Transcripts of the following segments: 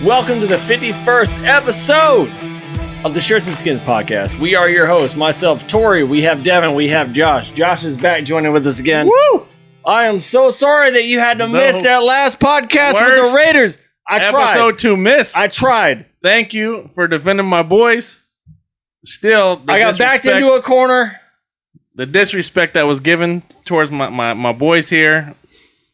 Welcome to the 51st episode of the Shirts and Skins podcast. We are your hosts, myself, Tori. We have Devin. We have Josh. Josh is back joining with us again. Woo! I am so sorry that you had to miss that last podcast with the Raiders. I tried. Episode 2 miss. I tried. Thank you for defending my boys. Still, I got backed into a corner. The disrespect that was given towards my boys here.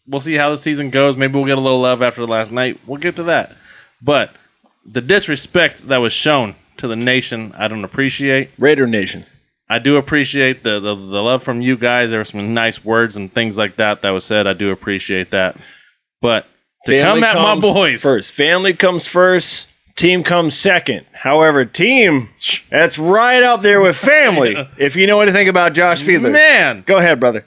We'll see how the season goes. Maybe we'll get a little love after the last night. We'll get to that. But the disrespect that was shown to the nation, I don't appreciate. Raider Nation. I do appreciate the love from you guys. There were some nice words and things like that was said. I do appreciate that. But to come at my boys first. Family comes first. Team comes second. However, team, that's right up there with family. If you know anything about Josh Fiedler. Man. Go ahead, brother.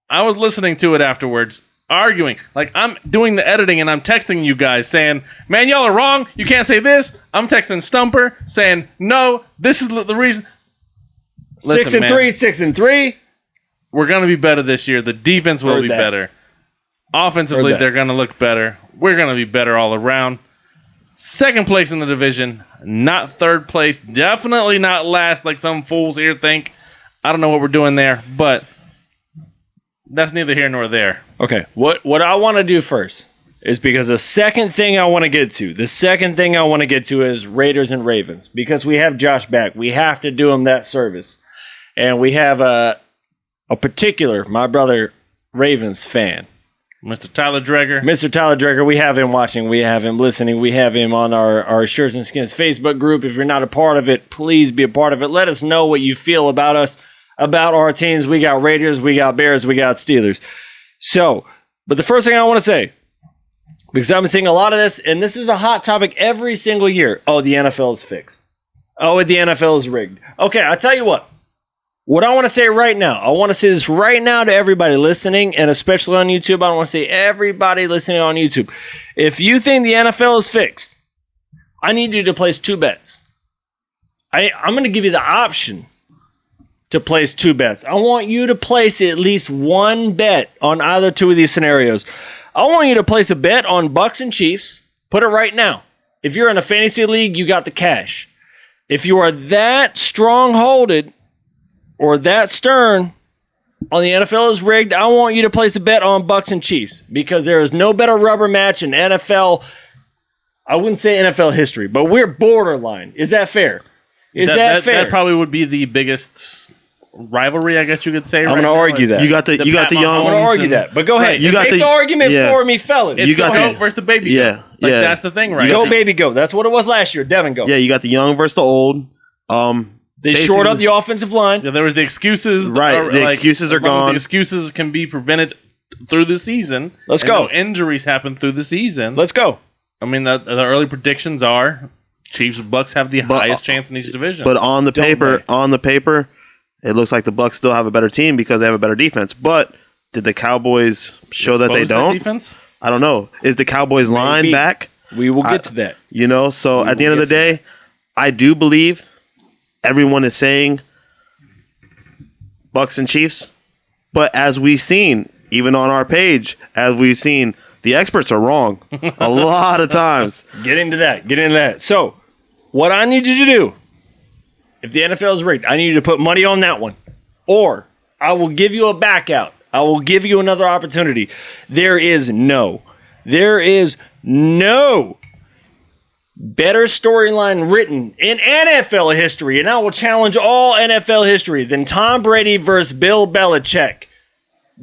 I was listening to it afterwards, arguing. Like, I'm doing the editing and I'm texting you guys saying, man, y'all are wrong. You can't say this. I'm texting Stumper saying, no, this is the reason. Listen, 6-3. We're going to be better this year. The defense will be better. Offensively, they're going to look better. We're going to be better all around. Second place in the division, not third place. Definitely not last like some fools here think. I don't know what we're doing there, but that's neither here nor there. Okay, what I want to do first is because the second thing I want to get to is Raiders and Ravens. Because we have Josh back. We have to do him that service. And we have a particular, my brother, Ravens fan. Mr. Tyler Dreger, we have him watching, we have him listening, we have him on our Shirts and Skins Facebook group. If you're not a part of it, please be a part of it. Let us know what you feel about us, about our teams. We got Raiders, we got Bears, we got Steelers. So, but the first thing I want to say, because I've been seeing a lot of this, and this is a hot topic every single year. Oh, the NFL is fixed. Oh, the NFL is rigged. Okay, I'll tell you what. What I want to say right now, I want to say this right now to everybody listening, and especially on YouTube. I want to say everybody listening on YouTube. If you think the NFL is fixed, I need you to place 2 bets. I'm going to give you the option to place 2 bets. I want you to place at least 1 bet on either 2 of these scenarios. I want you to place a bet on Bucks and Chiefs. Put it right now. If you're in a fantasy league, you got the cash. If you are that strong-holded or that stern on the NFL is rigged, I want you to place a bet on Bucks and Chiefs because there is no better rubber match in NFL. I wouldn't say NFL history, but we're borderline. Is that fair? Is that fair? That probably would be the biggest rivalry, I guess you could say. I'm going to argue that. You got the young. I'm going to argue that. But go ahead. You got make the argument for me, fellas. It's the goat versus the baby goat. Yeah. That's the thing, right? Go baby go. That's what it was last year. Devin go. Yeah, you got the young versus the old. They shored up the offensive line. Yeah, there was the excuses. Right, the excuses are gone. The excuses can be prevented through the season. Let's go. No injuries happen through the season. Let's go. I mean, the early predictions are Chiefs and Bucks have the highest chance in each division. But on the paper, it looks like the Bucks still have a better team because they have a better defense. But did the Cowboys show that they don't? Defense? I don't know. Is the Cowboys line back? We will get to that. So at the end of the day, I do believe everyone is saying Bucks and Chiefs, but as we've seen, even on our page, the experts are wrong a lot of times. Get into that. So, what I need you to do, if the NFL is rigged, I need you to put money on that one. Or, I will give you a back out. I will give you another opportunity. There is no better storyline written in NFL history, and I will challenge all NFL history, than Tom Brady versus Bill Belichick.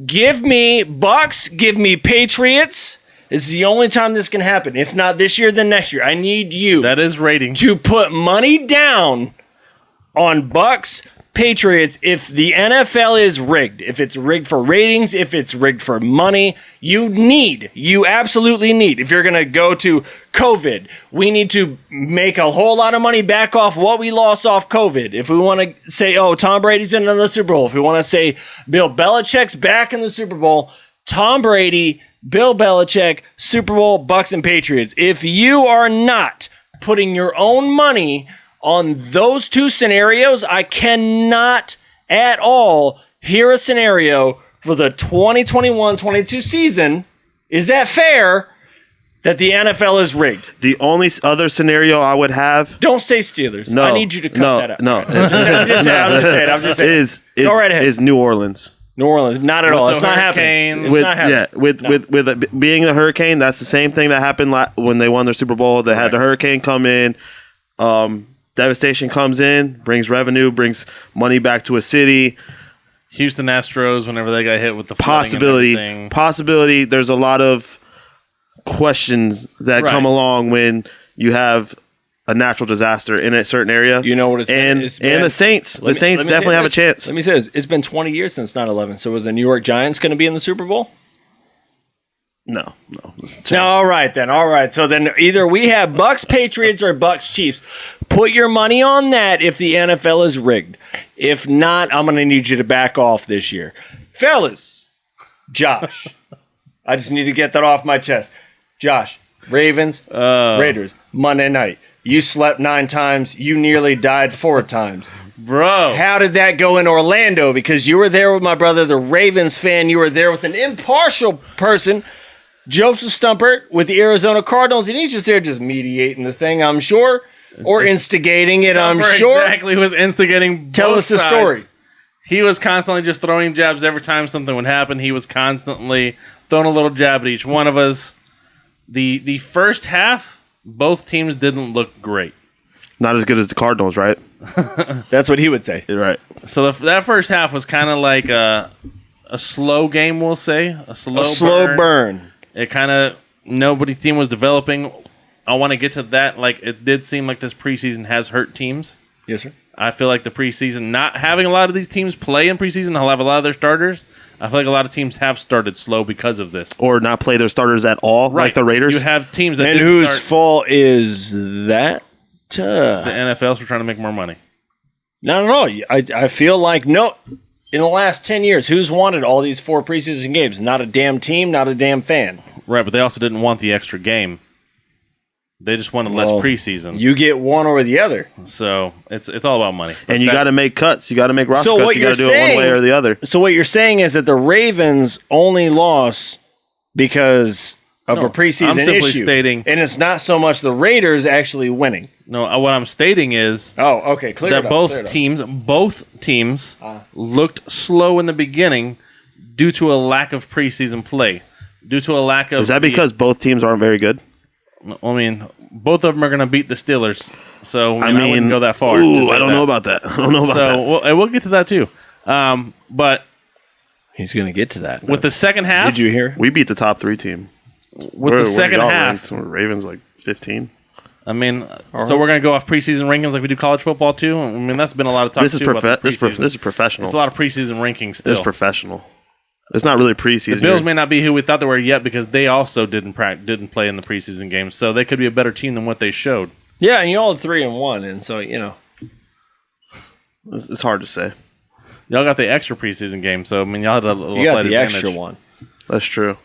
Give me Bucks, give me Patriots. It's the only time this can happen. If not this year, then next year. I need you. That is ratings. To put money down on Bucks, Patriots, if the NFL is rigged. If it's rigged for ratings, if it's rigged for money, you absolutely need. If you're going to go to COVID, we need to make a whole lot of money back off what we lost off COVID. If we want to say, oh, Tom Brady's in the Super Bowl. If we want to say Bill Belichick's back in the Super Bowl, Tom Brady, Bill Belichick, Super Bowl, Bucks and Patriots. If you are not putting your own money on those 2 scenarios, I cannot at all hear a scenario for the 2021-22 season. Is that fair? that the NFL is rigged. The only other scenario I would have. Don't say Steelers. No, I need you to cut that out. No, I'm just saying. Go right ahead. Is New Orleans. New Orleans, not at all. It's not happening. It's not happening. With being the hurricane, that's the same thing that happened when they won their Super Bowl. They had the hurricane come in. Devastation comes in, brings revenue, brings money back to a city. Houston Astros, whenever they got hit with the possibility. There's a lot of questions that come along when you have a natural disaster in a certain area. You know what it's been? And the Saints definitely have a chance. Let me say this. It's been 20 years since 9/11. So was the New York Giants going to be in the Super Bowl? No. All right then. All right. So then either we have Bucks Patriots or Bucks Chiefs. Put your money on that if the NFL is rigged. If not, I'm going to need you to back off this year. Fellas, Josh, I just need to get that off my chest. Josh, Ravens, Raiders, Monday night. You slept 9 times. You nearly died 4 times. Bro. How did that go in Orlando? Because you were there with my brother, the Ravens fan. You were there with an impartial person, Joseph Stumpert, with the Arizona Cardinals. And he's just there just mediating the thing, I'm sure. Or instigating it, I'm sure. Exactly was instigating Tell us the story. He was constantly just throwing jabs every time something would happen. He was constantly throwing a little jab at each one of us. The first half, both teams didn't look great. Not as good as the Cardinals, right? That's what he would say. You're right. So that first half was kind of like a slow game, we'll say. A slow burn. It kind of, nobody's team was developing. I want to get to that. Like, it did seem like this preseason has hurt teams. Yes, sir. I feel like the preseason, not having a lot of these teams play in preseason, they'll have a lot of their starters. I feel like a lot of teams have started slow because of this. Or not play their starters at all, like the Raiders. You have teams that and whose fault is that? The NFL's for trying to make more money. Not at all. I feel like, in the last 10 years, who's wanted all these 4 preseason games? Not a damn team, not a damn fan. Right, but they also didn't want the extra game. They just wanted less preseason. You get one or the other. So it's all about money. And you got to make cuts. You got to make roster cuts. You got to do it one way or the other. So what you're saying is that the Ravens only lost because of a preseason I'm simply issue. Stating, and it's not so much the Raiders actually winning. No, what I'm stating is clear that both teams looked slow in the beginning due to a lack of preseason play. Due to a lack of... Is that because both teams aren't very good? I mean, both of them are going to beat the Steelers, so I wouldn't go that far. I don't know about that. We'll get to that too. But he's going to get to that. With the second half... Did you hear? We beat the top 3 team. With the second half... Ravens like 15. I mean, so we're going to go off preseason rankings like we do college football too? I mean, that's been a lot of talk This is professional. It's a lot of preseason rankings still. This is professional. It's not really preseason. The Bills may not be who we thought they were yet because they also didn't play in the preseason games, so they could be a better team than what they showed. Yeah, and you all 3-1, and so it's hard to say. Y'all got the extra preseason game, so I mean, y'all had a little slight advantage. You got the extra one. That's true.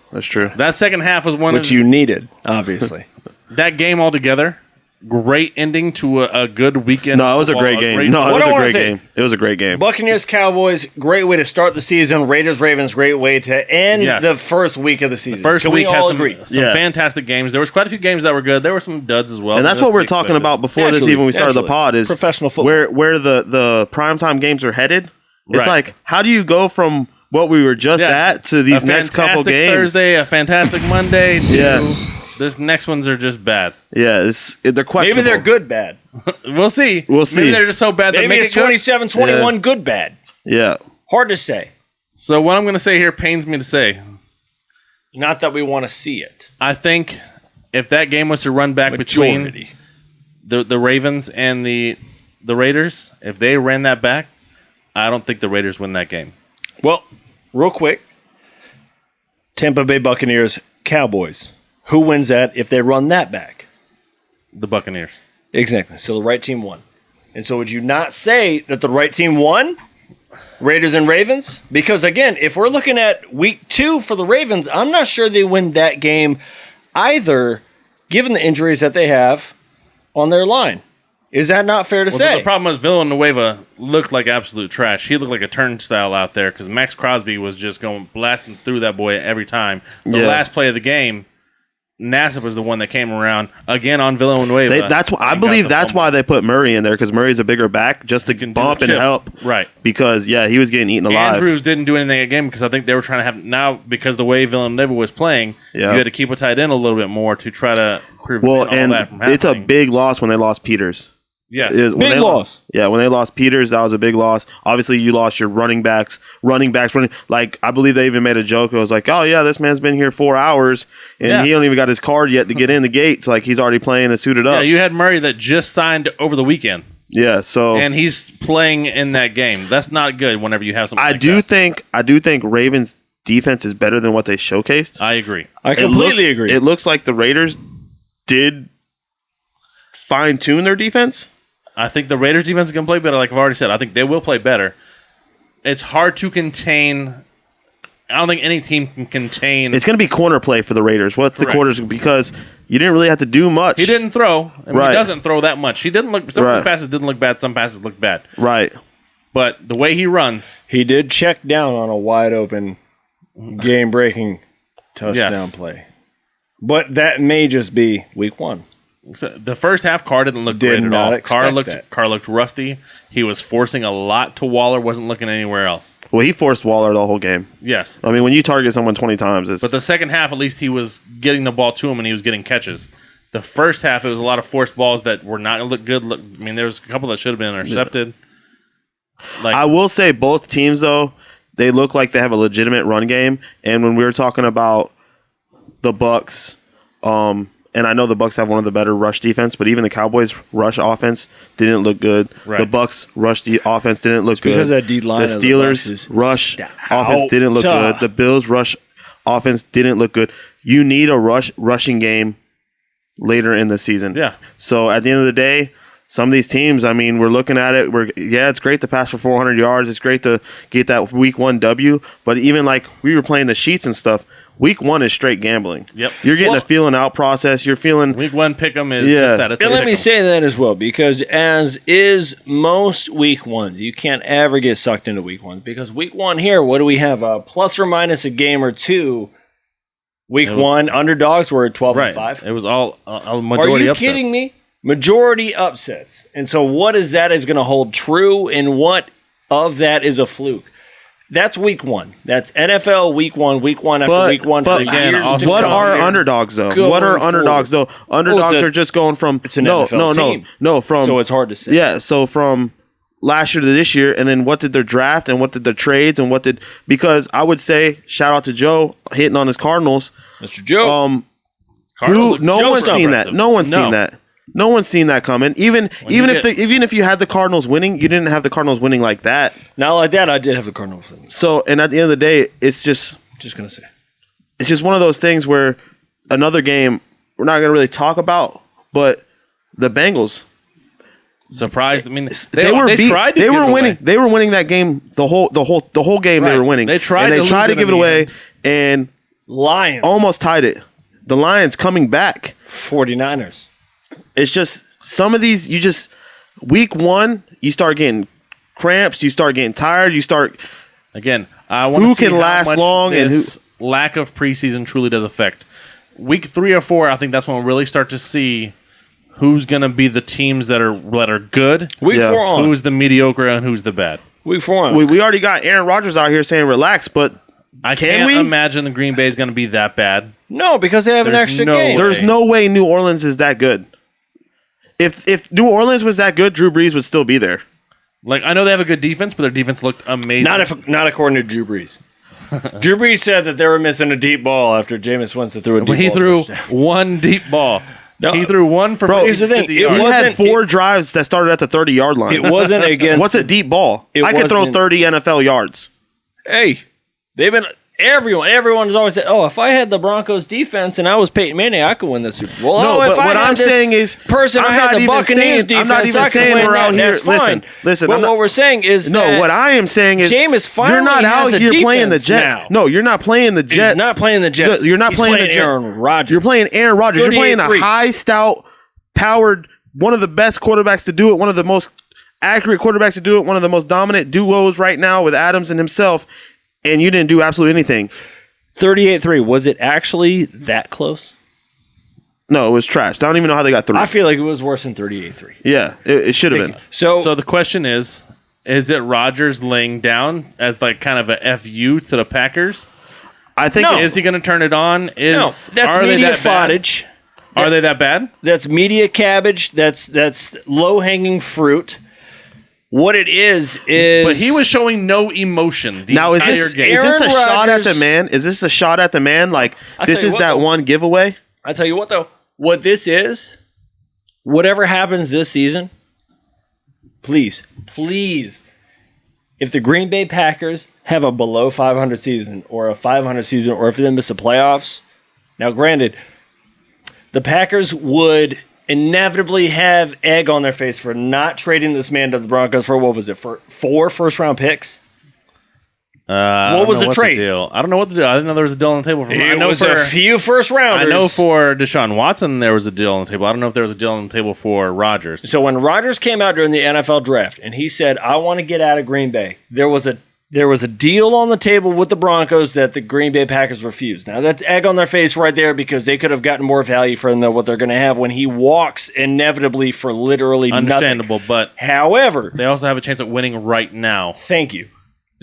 That second half was one which you needed, obviously. That game altogether. Great ending to a good weekend. No, it was a great game. It was a great game. Buccaneers, Cowboys, great way to start the season. Raiders, Ravens, great way to end the first week of the season. The first week had some Yeah. fantastic games. There was quite a few games that were good. There were some duds as well. And that's what we're talking about before this even we started the pod is professional football. Where the primetime games are headed. It's like, how do you go from what we were just at to these next couple games? Thursday, a fantastic Monday to this next ones are just bad. Yeah, they're questionable. Maybe they're good bad. We'll see. Maybe they're just so bad that maybe make it's 27-21 good bad. Yeah. Hard to say. So what I'm going to say here pains me to say. Not that we want to see it. I think if that game was to run back between the Ravens and the Raiders, if they ran that back, I don't think the Raiders win that game. Well, real quick, Tampa Bay Buccaneers, Cowboys. Who wins that if they run that back? The Buccaneers. Exactly. So the right team won. And so would you not say that the right team won? Raiders and Ravens? Because, again, if we're looking at week 2 for the Ravens, I'm not sure they win that game either, given the injuries that they have on their line. Is that not fair to say? The problem is Villanueva looked like absolute trash. He looked like a turnstile out there because Max Crosby was just going blasting through that boy every time. The last play of the game, Nassib was the one that came around again on Villanueva. I believe that's why they put Murray in there, because Murray's a bigger back just to bump and help. Right. Because, he was getting eaten alive. Andrews didn't do anything again because I think they were trying to have now because the way Villanueva was playing, you had to keep a tight end a little bit more to try to prevent all that from happening. It's a big loss when they lost Peters. Yes. Big loss. When they lost Peters, that was a big loss. Obviously, you lost your running backs. Like, I believe they even made a joke. It was like, oh, yeah, this man's been here 4 hours, and he don't even got his card yet to get in the gates. Like, he's already playing and suited up. Yeah, you had Murray that just signed over the weekend. Yeah, so... And he's playing in that game. That's not good whenever you have something I do think Ravens' defense is better than what they showcased. I agree. I completely agree. It looks like the Raiders did fine-tune their defense. I think the Raiders' defense is going to play better, like I've already said. I think they will play better. It's hard to contain. I don't think any team can contain. It's going to be corner play for the Raiders. What's the quarters? Because you didn't really have to do much. He didn't throw. He Right. doesn't throw that much. He didn't look. Some of his passes didn't look bad. Some passes looked bad. Right. But the way he runs, he did check down on a wide open, game-breaking touchdown play. But that may just be week one. so the first half, Carr didn't look great at all. Carr looked rusty. He was forcing a lot to Waller. Wasn't looking anywhere else. Well, he forced Waller the whole game. Yes. I mean, when you target someone 20 times, it's... But the second half, at least he was getting the ball to him and he was getting catches. The first half, it was a lot of forced balls that were not going to look good. I mean, there was a couple that should have been intercepted. Like, I will say both teams, though, they look like they have a legitimate run game. And when we were talking about the Bucs, and I know the Bucs have one of the better rush defense, but even the Cowboys' rush offense didn't look good. Right. The Bucs' rush offense didn't look good. Because that D-line the Steelers' rush offense didn't look good. The Bills' rush offense didn't look good. You need a rushing game later in the season. Yeah. So at the end of the day, some of these teams, I mean, we're looking at it. It's great to pass for 400 yards. It's great to get that week one W. But even like we were playing the sheets and stuff, week one is straight gambling. Yep. You're getting a feeling out process. You're feeling week one pick'em is just that. And let me say that as well, because as is most week ones, you can't ever get sucked into week ones, because week one here, what do we have? Plus or minus a game or two. Week one, underdogs were at 12-5. It was all a majority upsets. Are you kidding me? Majority upsets. And so what is that is going to hold true, and what of that is a fluke? That's week one. That's NFL week one after week one. But what are underdogs, though? What are underdogs, though? Underdogs are just going from... It's an NFL team. No, from... So it's hard to say. Yeah, so from last year to this year, and then what did their draft, and what did their trades, and what did... Because I would say, shout out to Joe, hitting on his Cardinals. Mr. Joe. No one's seen that. No one's seen that. No one's seen that coming. Even if you had the Cardinals winning, you didn't have the Cardinals winning like that. Not like that. I did have the Cardinals winning. So, and at the end of the day, it's just gonna say, it's just one of those things where another game we're not gonna really talk about, but the Bengals surprised. I mean, they were winning. They were winning that game the whole game. Right. They were winning. They tried to give it away, and Lions almost tied it. The Lions coming back. 49ers. It's just some of these, week one, you start getting cramps, you start getting tired, Again, I want to see can last long and who lack of preseason truly does affect. Week 3 or 4, I think that's when we'll really start to see who's going to be the teams that are good. Week 4 on. Who's the mediocre and who's the bad. Week 4 on. We already got Aaron Rodgers out here saying relax, but I can't imagine the Green Bay is going to be that bad. No, because they have an extra game. There's no way New Orleans is that good. If New Orleans was that good, Drew Brees would still be there. Like, I know they have a good defense, but their defense looked amazing. Not according to Drew Brees. Drew Brees said that they were missing a deep ball after Jameis Winston threw a deep ball. He threw one deep ball. No, he threw one for 50 yards. He had 4 drives that started at the 30-yard line. It wasn't against... What's a deep ball? I could throw 30 NFL yards. Hey, they've been... Everyone has always said, if I had the Broncos defense and I was Peyton Manning, I could win the Super Bowl. No, but what I'm saying is... I had the Buccaneers defense, I could win that, and that's fine. Listen, but what we're saying is what I am saying is... Jameis finally you're not out here playing the Jets. Now. No, you're not playing the Jets. He's not playing the Jets. You're not playing the Jets. Aaron Rodgers. You're playing Aaron Rodgers. You're playing a high, stout, powered, one of the best quarterbacks to do it, one of the most accurate quarterbacks to do it, one of the most dominant duos right now with Adams and himself, and you didn't do absolutely anything. 38-3. Was it actually that close? No, it was trash. I don't even know how they got 3. I feel like it was worse than 38-3. Yeah, it should have been. So the question is it Rodgers laying down as like kind of a FU to the Packers? I think is he going to turn it on? No, that's media footage. Are they that bad? That's media cabbage. That's low-hanging fruit. What it is But he was showing no emotion the now, entire game. Is this a shot at the man? Is this a shot at the man? Like, this is that one giveaway? I tell you what, though. What this is, whatever happens this season, please, if the Green Bay Packers have a below 500 season or a 500 season or if they miss the playoffs, now granted, the Packers would inevitably have egg on their face for not trading this man to the Broncos for, what was it, for 4 first-round picks? What was the trade? Deal? I don't know what the deal. I didn't know there was a deal on the table. It was a few first-rounders. I know for Deshaun Watson there was a deal on the table. I don't know if there was a deal on the table for Rodgers. So when Rodgers came out during the NFL draft and he said, I want to get out of Green Bay, there was a deal on the table with the Broncos that the Green Bay Packers refused. Now, that's egg on their face right there because they could have gotten more value for them than what they're going to have when he walks inevitably for literally Understandable, nothing. But however, they also have a chance at winning right now. Thank you.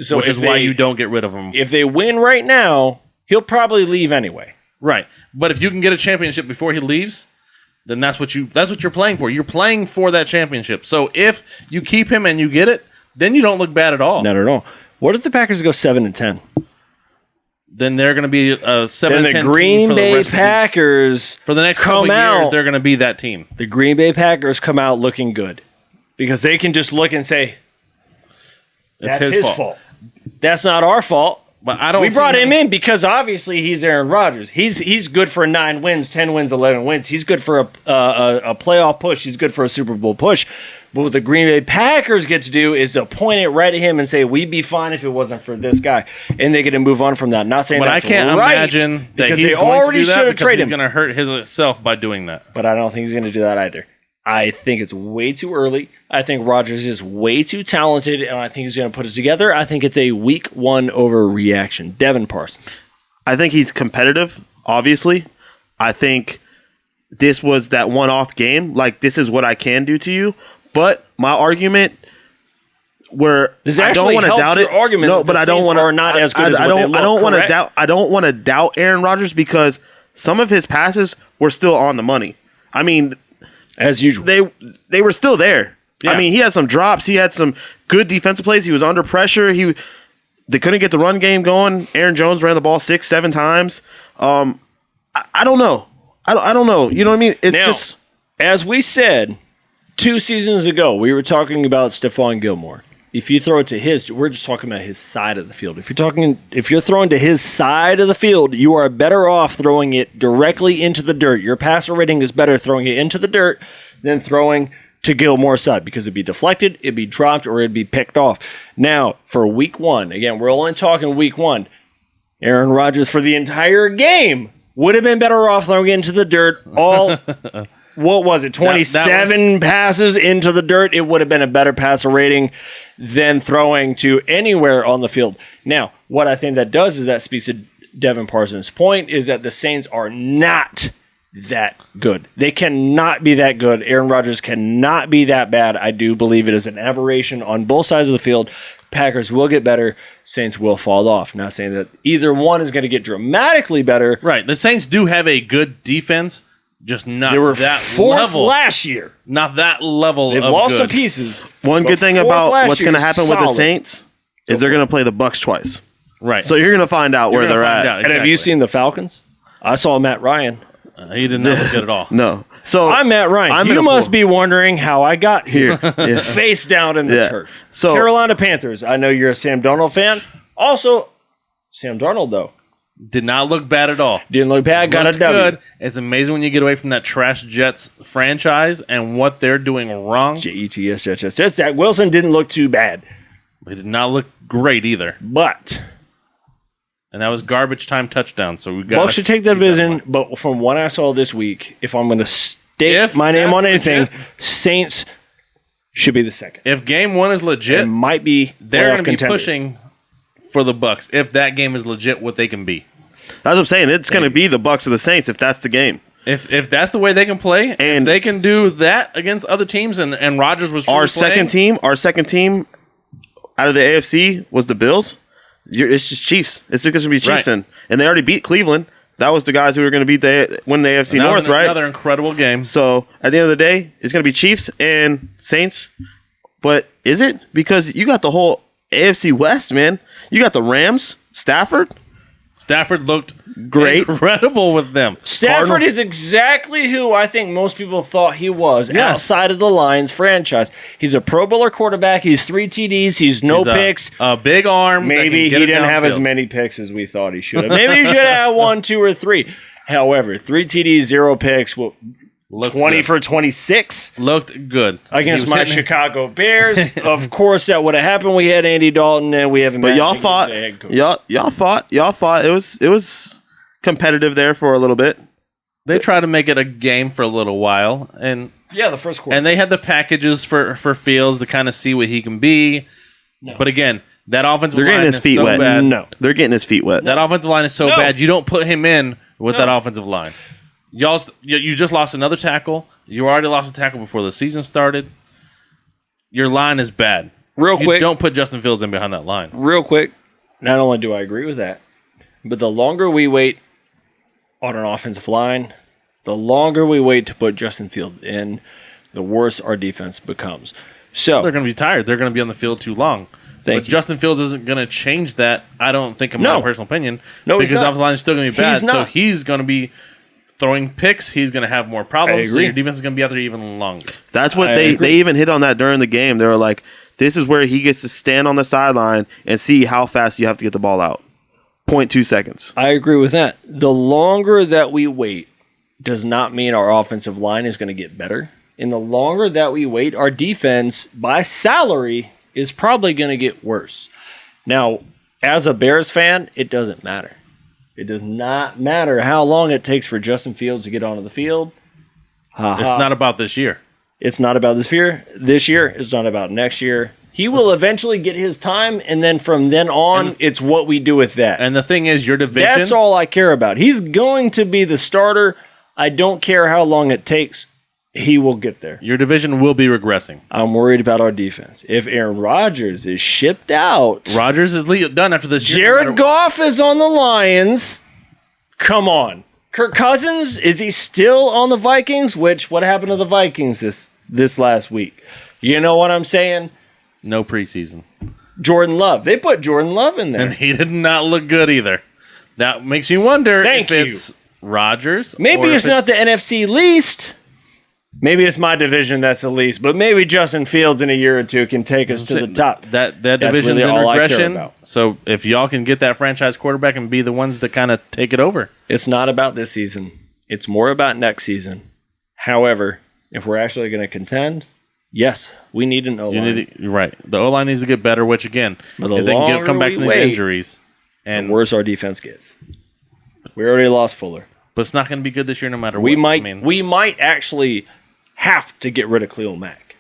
So which is why you don't get rid of him. If they win right now, he'll probably leave anyway. Right. But if you can get a championship before he leaves, then that's what you're playing for. You're playing for that championship. So if you keep him and you get it, then you don't look bad at all. Not at all. What if the Packers go 7-10? Then they're going to be a 7-10 team. Then the Green Bay Packers for the next couple years, they're going to be that team. The Green Bay Packers come out looking good because they can just look and say, that's his fault. That's not our fault. But I don't. We brought him in because obviously he's Aaron Rodgers. He's good for 9 wins, 10 wins, 11 wins. He's good for a playoff push. He's good for a Super Bowl push. But what the Green Bay Packers get to do is to point it right at him and say, we'd be fine if it wasn't for this guy. And they get to move on from that. Not saying but that's I can't right, imagine that because he's they going already to do that should have because traded he's him. going to hurt himself by doing that. But I don't think he's going to do that either. I think it's way too early. I think Rodgers is way too talented, and I think he's going to put it together. I think it's a week 1 overreaction. Devin Parsons. I think he's competitive, obviously. I think this was that one-off game. Like, this is what I can do to you. But my argument where this I don't want to doubt it. Argument no, but I don't want to. Not as good as I don't want to doubt. I don't want to doubt Aaron Rodgers because some of his passes were still on the money. I mean, as usual, they were still there. Yeah. I mean, he had some drops. He had some good defensive plays. He was under pressure. They couldn't get the run game going. Aaron Jones ran the ball 6-7 times. I don't know. I don't know. You know what I mean? It's now, just as we said 2 seasons ago, we were talking about Stephon Gilmore. If you throw it to we're just talking about his side of the field. If you're throwing to his side of the field, you are better off throwing it directly into the dirt. Your passer rating is better throwing it into the dirt than throwing to Gilmore's side because it'd be deflected, it'd be dropped, or it'd be picked off. Now, for week 1, again, we're only talking week 1. Aaron Rodgers for the entire game would have been better off throwing it into the dirt all what was it, 27 passes into the dirt? It would have been a better passer rating than throwing to anywhere on the field. Now, what I think that does is that speaks to Devin Parsons' point is that the Saints are not that good. They cannot be that good. Aaron Rodgers cannot be that bad. I do believe it is an aberration on both sides of the field. Packers will get better. Saints will fall off. Not saying that either one is going to get dramatically better. Right. The Saints do have a good defense. Just not they were that 4th level. last year. Not that level. They've of lost good. some pieces. One good thing about what's going to happen with the solid. Saints is they're going to play the Bucs twice. Right. So you're going to find out where they're at. And have you seen the Falcons? I saw Matt Ryan. He did not look good at all. No. So I'm Matt Ryan. You must be wondering how I got here. Yeah. Face down in the turf. So Carolina Panthers. I know you're a Sam Darnold fan. Also, Sam Darnold, though. Did not look bad at all. Didn't look bad. Got a W. Good. It's amazing when you get away from that trash Jets franchise and what they're doing wrong. Jets. Zach Wilson didn't look too bad. He did not look great either. But. And that was garbage time touchdown. So we got. Bucs should take the division. But from what I saw this week, if I'm going to stake my name on anything, legit, Saints should be the second. If game 1 is legit, it might be they're going to be pushing for the Bucs. If that game is legit, what they can be. That's what I'm saying. It's going to be the Bucs or the Saints if that's the game. If that's the way they can play, and if they can do that against other teams, and Rodgers was our second team out of the AFC was the Bills. It's just Chiefs. It's just going to be Chiefs, and they already beat Cleveland. That was the guys who were going to win the AFC North, right? Another incredible game. So at the end of the day, it's going to be Chiefs and Saints. But is it? Because you got the whole AFC West, man. You got the Rams, Stafford. Stafford looked great, incredible with them. Stafford is exactly who I think most people thought he was outside of the Lions franchise. He's a Pro Bowler quarterback. He's 3 TDs. He's picks. A big arm. Maybe he didn't have as many picks as we thought he should have. Maybe he should have had 1, 2, or 3. However, 3 TDs, 0 picks. 20 for 26. Looked good. Against my Chicago Bears. Of course, that would have happened. We had Andy Dalton, and we haven't. But y'all fought. Y'all fought. It was competitive there for a little bit. They tried to make it a game for a little while, and the first quarter. And they had the packages for Fields to kind of see what he can be. No. But again, that offensive line is so bad. No, they're getting his feet wet. That offensive line is so bad. You don't put him in with that offensive line. You just lost another tackle. You already lost a tackle before the season started. Your line is bad. Real quick. Don't put Justin Fields in behind that line. Real quick. Not only do I agree with that, but the longer we wait on an offensive line, the longer we wait to put Justin Fields in, the worse our defense becomes. So they're going to be tired. They're going to be on the field too long. But Justin Fields isn't going to change that, I don't think, in my personal opinion. No, because the offensive line is still going to be bad. So he's going to be throwing picks, he's going to have more problems. So your defense is going to be out there even longer. That's what they even hit on that during the game. They were like, this is where he gets to stand on the sideline and see how fast you have to get the ball out. 0.2 seconds. I agree with that. The longer that we wait does not mean our offensive line is going to get better. And the longer that we wait, our defense, by salary, is probably going to get worse. Now, as a Bears fan, it doesn't matter. It does not matter how long it takes for Justin Fields to get onto the field. It's not about this year. It's not about this year. This year. It's not about next year. He will eventually get his time, and then from then on, it's what we do with that. And the thing is, your division... That's all I care about. He's going to be the starter. I don't care how long it takes. He will get there. Your division will be regressing. I'm worried about our defense. If Aaron Rodgers is shipped out... Rodgers is done after this year. Jared Goff is on the Lions. Come on. Kirk Cousins, is he still on the Vikings? What happened to the Vikings this last week? You know what I'm saying? No preseason. Jordan Love. They put Jordan Love in there. And he did not look good either. That makes me wonder if it's Rodgers. Maybe it's not the NFC least. Maybe it's my division that's the least, but maybe Justin Fields in a year or two can take us to the top. That division's really in regression. So if y'all can get that franchise quarterback and be the ones that kind of take it over. It's not about this season. It's more about next season. However, if we're actually going to contend, yes, we need an O-line. You're right. The O-line needs to get better, which again, if they can come back from these injuries. And the worse our defense gets. We already lost Fuller. But it's not going to be good this year no matter what. We might actually have to get rid of Khalil Mack.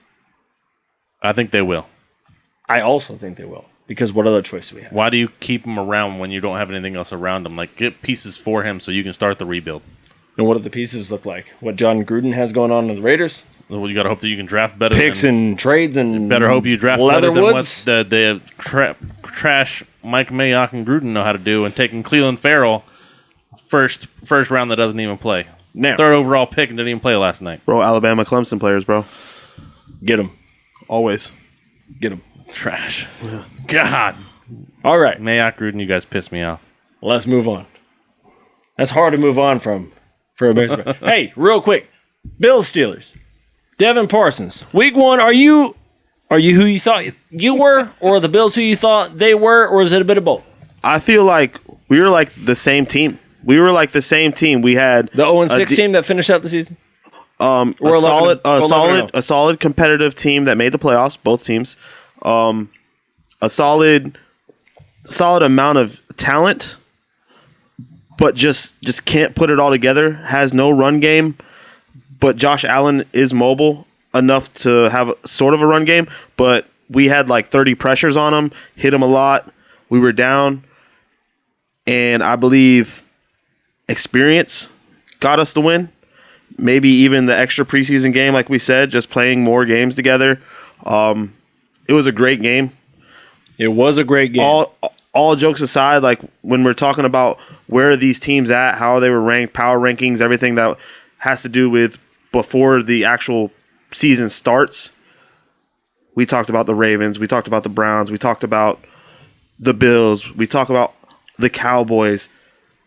I think they will. I also think they will. Because what other choice do we have? Why do you keep him around when you don't have anything else around him? Like, get pieces for him so you can start the rebuild. And what do the pieces look like? What John Gruden has going on with the Raiders? Well, you got to hope that you can draft better. Picks and trades and better hope you draft better than what the trash Mike Mayock and Gruden know how to do, and taking Cleveland Farrell first round that doesn't even play. Now, third overall pick and didn't even play last night. Bro, Alabama Clemson players, bro. Get them. Always. Get them. Trash. Yeah. God. All right. Mayock, Gruden, you guys piss me off. Let's move on. That's hard to move on from for a Bears fan. Hey, real quick. Bills Steelers. Devin Parsons. Week 1, are you who you thought you were, or the Bills who you thought they were, or is it a bit of both? I feel like we were like the same team. We had the 0-6 team that finished out the season. A solid competitive team that made the playoffs. Both teams. A solid amount of talent, but just can't put it all together. Has no run game, but Josh Allen is mobile enough to have sort of a run game. But we had like 30 pressures on him, hit him a lot. We were down, and I believe experience got us the win. maybe even the extra preseason game, like we said, just playing more games together. It was a great game. It was a great game. All jokes aside, like when we're talking about where are these teams at, how they were ranked, power rankings, everything that has to do with before the actual season starts. We talked about the Ravens. We talked about the Browns. We talked about the Bills. We talked about the Cowboys.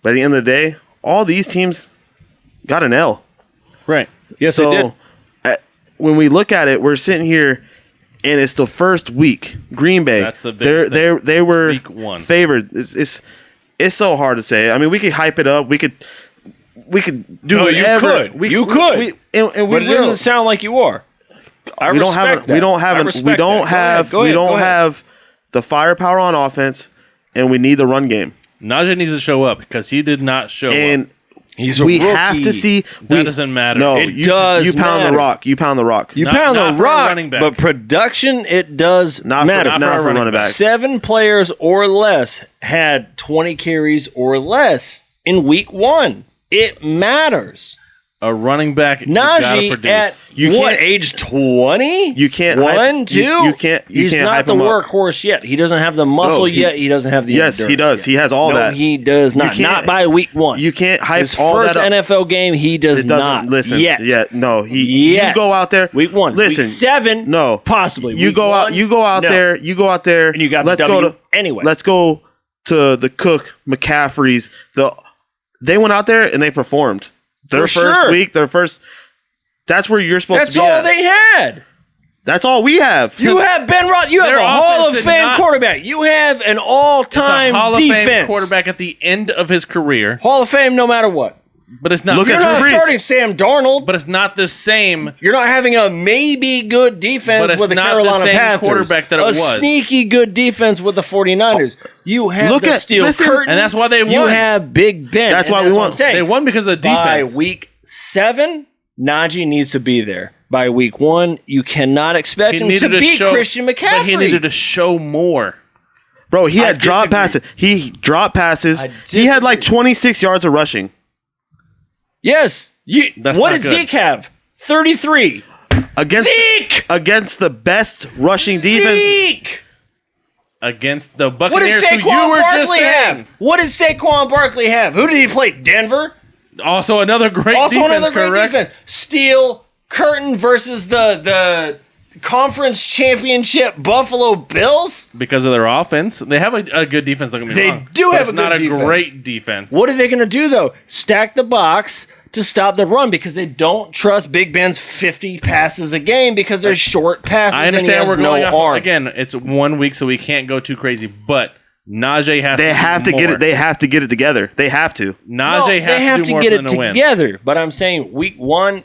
By the end of the day, all these teams got an L. Right. Yes, they did. When we look at it, we're sitting here, and it's the first week. Green Bay. That's the biggest thing. They were week 1. favored. It's so hard to say. I mean, we could hype it up. We could do whatever. You could. And we but it will. doesn't sound like you are. We don't have the firepower on offense, and we need the run game. Najee needs to show up because he did not show up. He's a we rookie. have to see. That doesn't matter. No, It does You pound matter. the rock. You pound the rock. You Not- pound not the for a rock, running back. but production, it does matter. Not for a running back. 7 players or less had 20 carries or less in week 1. It matters. A running back, you gotta Najee produce. at age 20? You can't One, hype- two. you can't He's not hype the him up. workhorse yet. He doesn't have the muscle yet. He doesn't have the Yes, he endurance does. yet. He has all no, that. he does not. can't- Not by week 1. You can't hype His all first that up. NFL game, he does It doesn't not. listen yet. No, Yet. You go out there. Week 1. Listen. Week 7. No, possibly. You Week go out. 1, You go out no. there. You go out there. And you got let's the go W to anyway. Let's go to the Cook McCaffreys. They went out there and they performed. Their For first sure. week. That's where you're supposed That's to be. all at. they had. That's all we have. You have Ben Roth. You have Their a Hall of offense did Fame not- quarterback. You have an It's a all-time Hall of defense. Fame quarterback at the end of his career, Hall of Fame no matter what. but it's not. Look You're at not Drew Brees. starting Sam Darnold. but it's not the same. You're not having a maybe good defense But it's with the not the Carolina same Panthers. quarterback that it a was. sneaky good defense with the 49ers. You have Look the at- steel listen- curtain. And that's why they You won. have Big Ben. That's and why we what won. I'm saying. They won because of the By defense. week 7, Najee needs to be there. By week 1, you cannot expect He him needed to beat show, Christian McCaffrey. But he needed to show more. Bro, he had drop disagree. passes. He dropped passes. I He had like disagree. 26 yards of rushing. Yes. That's What not did good. Zeke have? 33. Against Zeke! against the best rushing defense. Zeke! Against the What Buccaneers, does who you Saquon were just Barkley saying. have? What does Saquon Barkley have? Who did he play? Denver? Also another great Also defense, another great correct? defense. Steel curtain versus the conference championship Buffalo Bills? Because of their offense. They have a good defense, don't get me They wrong. do but have it's a not good a defense. great defense. What are they going to do, though? Stack the box to stop the run because they don't trust Big Ben's 50 passes a game because they're short passes I and he understand has we're going no off. arm. Again, it's 1 week, so we can't go too crazy. But Najee has They to have do to get more. it. They have to get it together. They have to. No, Najee they have has to do more get for it them to win. together. But I'm saying week 1,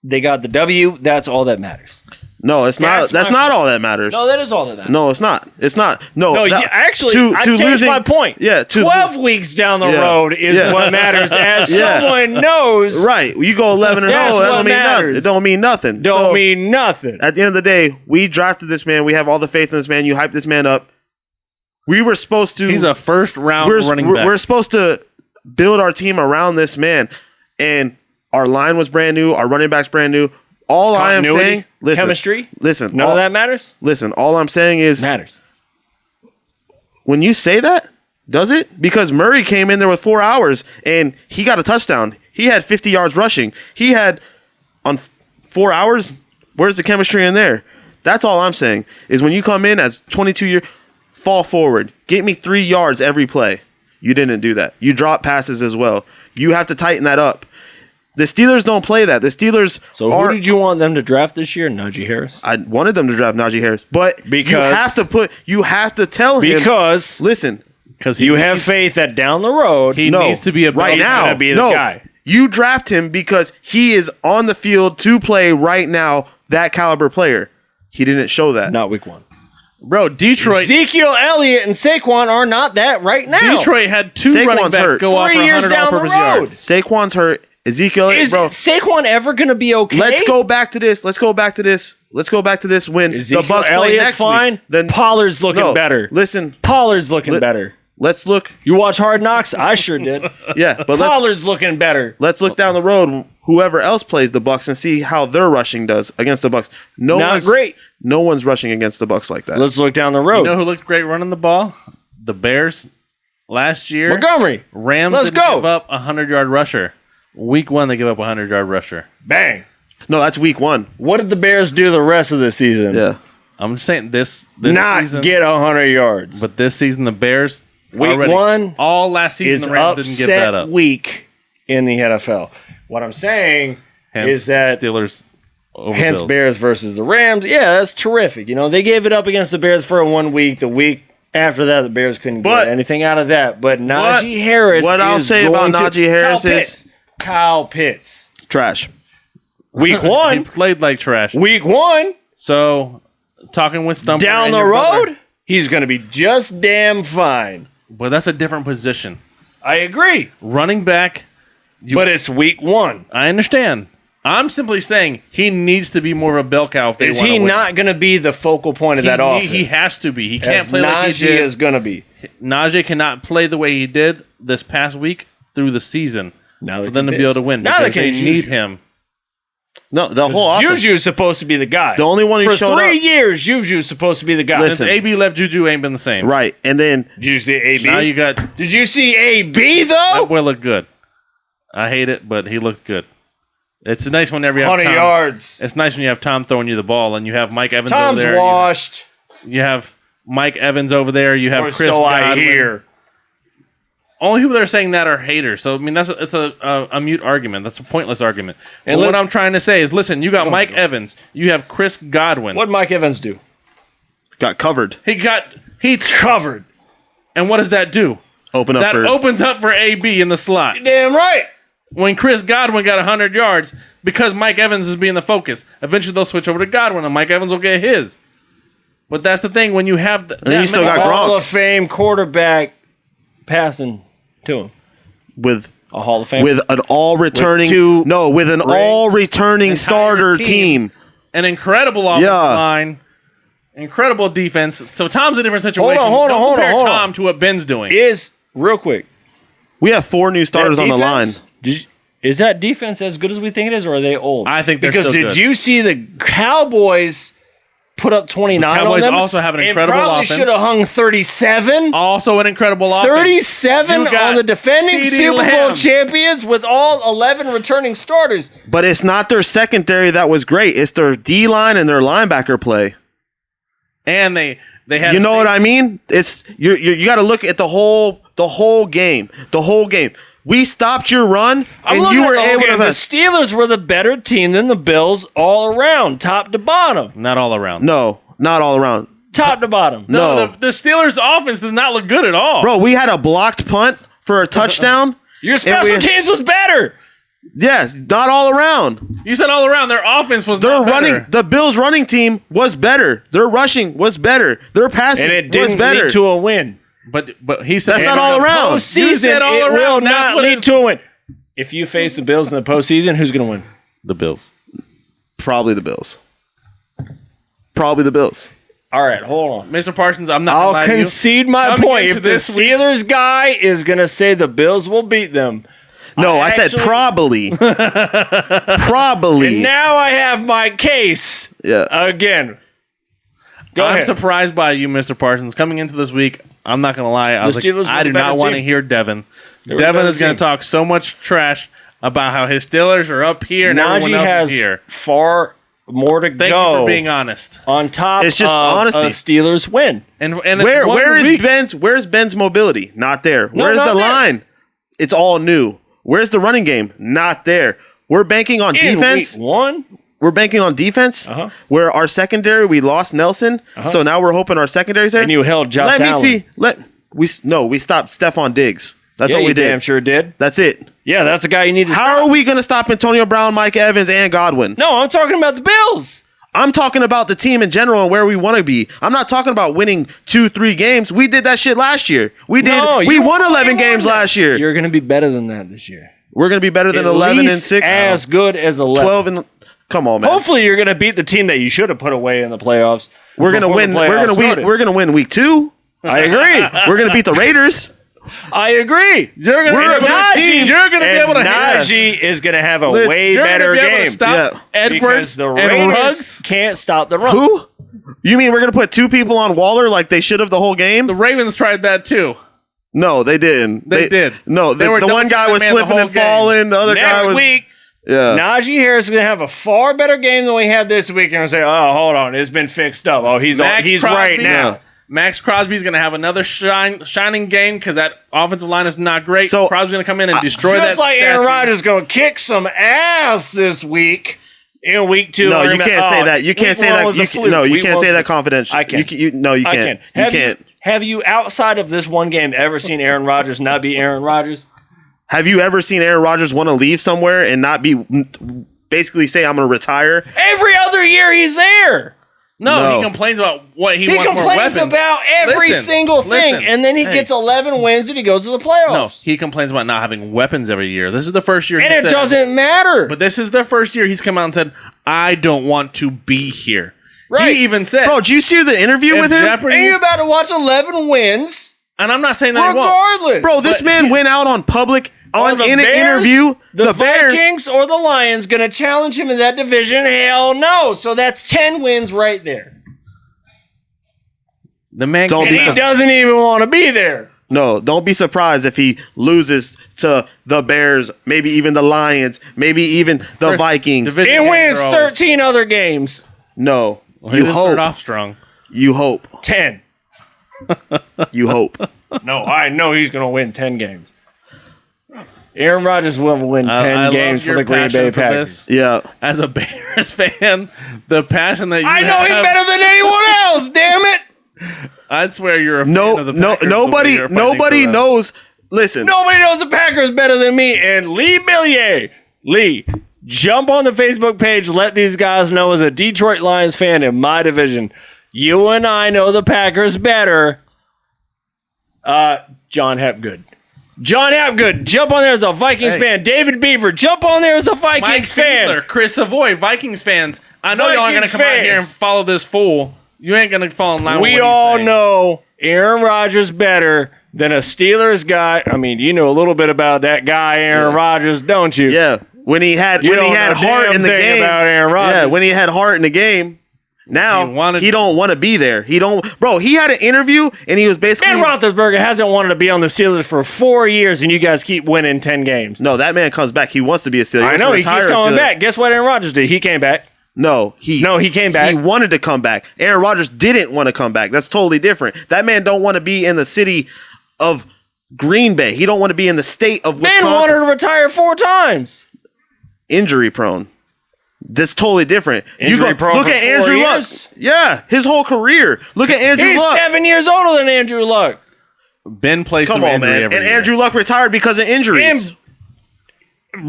they got the W. That's all that matters. No, it's not. That's That's my not point. all that matters. No, that is all that matters. No, it's not. It's not. No, No, that- actually, to I changed losing- my point. Yeah, 12 weeks down the Yeah. road is Yeah. what matters. As Yeah. someone knows, Right. You go 11 and That's 0. That what don't mean matters. nothing. It don't mean nothing. don't So, mean nothing. At the end of the day, we drafted this man. We have all the faith in this man. You hyped this man up. We were supposed to. He's a first-round running back. We're supposed to build our team around this man, and our line was brand new. Our running back's brand new. All I am Continuity, saying, listen, chemistry, listen. none all, of that matters. Listen, all I'm saying is, Matters. when you say that, does it? Because Murray came in there with 4 hours and he got a touchdown. He had 50 yards rushing. He had on 4 hours. Where's the chemistry in there? That's all I'm saying is when you come in as 22 years, fall forward, get me 3 yards every play. You didn't do that. You drop passes as well. You have to tighten that up. The Steelers don't play that. The Steelers So who did you want them to draft this year? Najee Harris. I wanted them to draft Najee Harris, but Because- you have to tell him. Because Listen, Because you have faith that down the road, He no, needs to be a right he's now. gonna be the no, guy. You draft him because he is on the field to play right now. That caliber player. He didn't show that. not week 1. Bro, Detroit Ezekiel Elliott and Saquon are not that right now. Detroit had 2 Saquon's running backs hurt. go off 3 for years 100 down the all-purpose road. yards. Saquon's hurt. Ezekiel, Is bro. Saquon ever going to be okay? Let's go back to this. Let's go back to this when Ezekiel the Bucks play Elliott's next fine. week. Then Pollard's looking no, better. Listen, Pollard's looking better. let's look. You watch Hard Knocks? I sure did. Yeah, but Pollard's looking better. let's look down the road whoever else plays the Bucs and see how their rushing does against the Bucs. Not great. No one's rushing against the Bucs like that. Let's look down the road. You know who looked great running the ball? The Bears last year. Montgomery. Rams Let's didn't go. give up a 100-yard rusher. Week 1, they give up a 100-yard rusher. Bang. No, that's week 1. What did the Bears do the rest of the season? Yeah. I'm just saying this Not season, get 100 yards. but this season the Bears Week 1 all last season is the Rams didn't give that upset up. week in the NFL. What I'm saying Hence, is that Steelers over hence Bills. Bears versus the Rams. Yeah, that's terrific. You know, they gave it up against the Bears for 1 week. The week after that, the Bears couldn't But- get anything out of that. But Najee Harris. What I'll is say about going Najee Harris is Kyle Pitts. trash. Week He 1. played like trash. Week 1. So, talking with Stumper Down and the your road, brother- he's going to be just damn fine. but that's a different position. I agree. Running back, But it's week 1. I understand. I'm simply saying he needs to be more of a bell cow if they Is want to he win. not going to be the focal point of that offense? He has to be. He As can't play like he Najee did. is going to be. Najee cannot play the way he did this past week through the season Now for them to be able to win Now because they they can need use him. No, the whole offense. Juju's supposed to be the guy. The only one who For showed 3 up. years, Juju's supposed to be the guy. Listen. Since AB left, Juju ain't been the same. Right. And then Did you see AB? Now you got Did you see AB, that though? boy looked good. I hate it, but he looked good. It's nice whenever you have 100 Tom. yards. It's nice when you have Tom throwing you the ball and you have Mike Evans Tom's over there. washed. You have Mike Evans over there. You have Or Chris so I Godwin. hear. Only people that are saying that are haters. So I mean, it's a mute argument. That's a pointless argument. And And what I'm trying to say is, listen, you got Mike Evans. You have Chris Godwin. What'd Mike Evans do? got covered. He Covered. and what does that do? Open up That for opens up for AB in the slot. Damn right. When Chris Godwin got 100 yards, because Mike Evans is being the focus, eventually they'll switch over to Godwin and Mike Evans will get his. But that's the thing, when you have that you still many- got Gronk. Hall of Fame quarterback passing to him. with A Hall of Fame. with an all returning with an all returning starter team. an incredible offensive Yeah. line, incredible defense. So Tom's a different situation. Hold on, Don't hold on, compare hold on. Tom to what Ben's doing. Is, real quick, We have 4 new starters that on the line. defense, is that defense as good as we think it is, or are they old? I think they're because still did good. you see the Cowboys put up 29 The Cowboys on them? also have an and incredible probably offense. should have hung 37. Also an incredible offense. 37 You got on the defending CeeDee Super Bowl Lamb. champions with all 11 returning starters. But it's not their secondary that was great. It's their D line and their linebacker play. And they had You know what I mean? It's you got to look at the whole game. The whole game. We stopped your run, and you were able to. The Steelers were the better team than the Bills all around, top to bottom. Not all around. No, not all around. Top to bottom. No. The Steelers' offense did not look good at all. Bro, we had a blocked punt for a touchdown. Your special teams was better. Yes, not all around. You said all around. Their offense was Their not running, better. the Bills' running team was better. Their rushing was better. Their passing And it was didn't better. lead to a win. But he said That's not all around. Postseason, You said all it around. will That's not what lead it- to a win. If you face the Bills in the postseason, who's going to win? the Bills. Probably the Bills. Probably the Bills. All right, hold on. Mr. Parsons, I'm not gonna I'll lie to you. concede my Coming point. into If the this week- Steelers guy is going to say the Bills will beat them, No, I said actually- probably. Probably. and now I have my case Yeah. again. Go I'm ahead. surprised by you, Mr. Parsons. Coming into this week, I'm not going to lie. I was like, Steelers were I the do better not want to team. hear Devin. were the Devin better is going team. to talk so much trash about how his Steelers are up here and everyone Najee else has is here. far more to Thank go you for being honest. on top It's just of honesty. a Steelers win. And it's Where one where is week. Where's Ben's mobility? Not there. Where's not the there. line? It's all new. Where's the running game? Not there. We're banking on In defense. week one, We're banking on defense. Uh-huh. Where our secondary, we lost Nelson, so now we're hoping our secondary's there. and you held Josh Let Allen. me see. We stopped Stephon Diggs. That's Yeah, what we you did. damn sure did. That's it. Yeah, that's the guy you need to How stop. are we going to stop Antonio Brown, Mike Evans, and Godwin? No, I'm talking about the Bills. I'm talking about the team in general and where we want to be. I'm not talking about winning 2-3 games. We did that shit last year. We won 11 games last year. You're going to be better than that this year. We're going to be better than At 11 and least 6. as good as 11. 12 and come on, man. Hopefully, you're going to beat the team that you should have put away in the playoffs. We're going to before the win. playoffs started. We're going to win week 2. I agree. We're going to beat the Raiders. I agree. You're going to be able to Najee is going to have a way better game. Stop Edwards the and Raiders Ruggs can't stop the run. Who? You mean we're going to put 2 people on Waller like they should have the whole game? The Ravens tried that too. No, they didn't. They did. No, the one guy was slipping and falling. The other guy was... Next week, Najee Harris is going to have a far better game than we had this week. And say, oh, hold on. It's been fixed up. Oh, he's right now. Max Crosby's going to have another shining game because that offensive line is not great. So Crosby's going to come in and destroy that. Just like Aaron Rodgers is going to kick some ass this week in week 2. No, you can't say that. You can't say that. You can't say that confidential. I can. No, you can't. You can't. Have you, outside of this one game, ever seen Aaron Rodgers not be Aaron Rodgers? Have you ever seen Aaron Rodgers want to leave somewhere and not be basically say, I'm going to retire? Every other year he's there. No, he complains about what he wants more weapons. He complains about every single thing, and then he gets 11 wins and he goes to the playoffs. No, he complains about not having weapons every year. This is the first year. And it doesn't matter. But this is the first year he's come out and said, I don't want to be here. Right. He even said... Bro, did you see the interview with him? And you're about to watch 11 wins. And I'm not saying that regardless. Bro, this man went out on public... in an interview, the Vikings or the Lions going to challenge him in that division? Hell no. So that's 10 wins right there. The man he doesn't even want to be there. No, don't be surprised if he loses to the Bears, maybe even the Lions, maybe even the Vikings. And wins 13 other games. No. Well, you hope. Off strong. You hope. 10. You hope. No, I know he's going to win 10 games. Aaron Rodgers will win 10 games for the Green Bay Packers. Yeah. As a Bears fan, the passion that you I know him better than anyone else, damn it. I'd swear you're a fan of the Packers. Nobody knows. Listen. Nobody knows the Packers better than me and Lee Billier. Lee, jump on the Facebook page. Let these guys know as a Detroit Lions fan in my division. You and I know the Packers better. John Hapgood. John Hapgood, jump on there as a Vikings fan. David Beaver, jump on there as a Vikings fan. Fiedler, Chris Avoy, Vikings fans. I know y'all are going to come out here and follow this fool. You ain't going to fall in line with what he's all saying. know Aaron Rodgers better than a Steelers guy. I mean, you know a little bit about that guy, Aaron Rodgers, don't you? Yeah. When he had heart in the game. About Aaron Rodgers. Yeah, when he had heart in the game. Now he don't want to be there. He had an interview and he was basically Ben Roethlisberger hasn't wanted to be on the Steelers for 4 years, and you guys keep winning 10 games. No, that man comes back. He wants to be a Steeler. I know he keeps coming back. Guess what Aaron Rodgers did? He came back. No, he came back. He wanted to come back. Aaron Rodgers didn't want to come back. That's totally different. That man don't want to be in the city of Green Bay. He don't want to be in the state of Wisconsin. Man wanted to retire 4 times. Injury prone. That's totally different. Look at Andrew Luck. Yeah, his whole career. Look at Andrew Luck. He's 7 years older than Andrew Luck. Ben plays Come on, man. And Andrew Luck retired because of injuries. And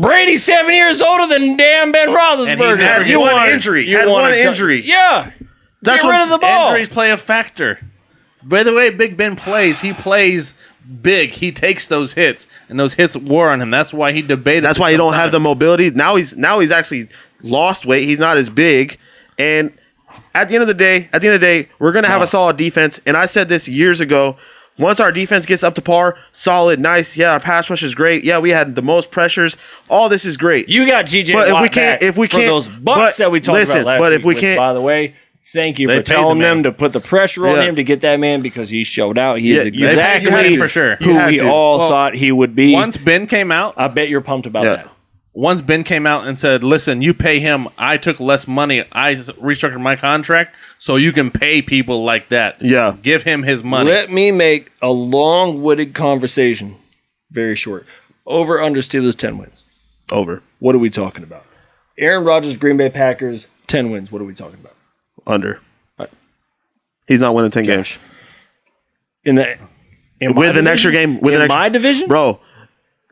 Brady's 7 years older than damn Ben Roethlisberger. Had one injury. Yeah. That's Get rid of the ball. Injuries play a factor. By the way, Big Ben plays. He plays big. He takes those hits, and those hits wore on him. That's why he debated. That's why he don't have the mobility. Now he's actually lost weight. He's not as big. And at the end of the day, we're going to have a solid defense. And I said this years ago. Once our defense gets up to par, solid, nice. Yeah, our pass rush is great. Yeah, we had the most pressures. All this is great. You got TJ Watt if we can't, for those bucks that we talked about last week. By the way, thank you for telling them to put the pressure on him to get that man because he showed out. He is exactly for sure. who we all thought he would be. Once Ben came out, I bet you're pumped about that. Once Ben came out and said, listen, you pay him. I took less money. I restructured my contract so you can pay people like that. Yeah. Give him his money. Let me make a long-winded conversation very short. Over, under Steelers, 10 wins. Over. What are we talking about? Aaron Rodgers, Green Bay Packers, 10 wins. What are we talking about? Under. He's not winning 10 games. With an extra game. In my division? Bro,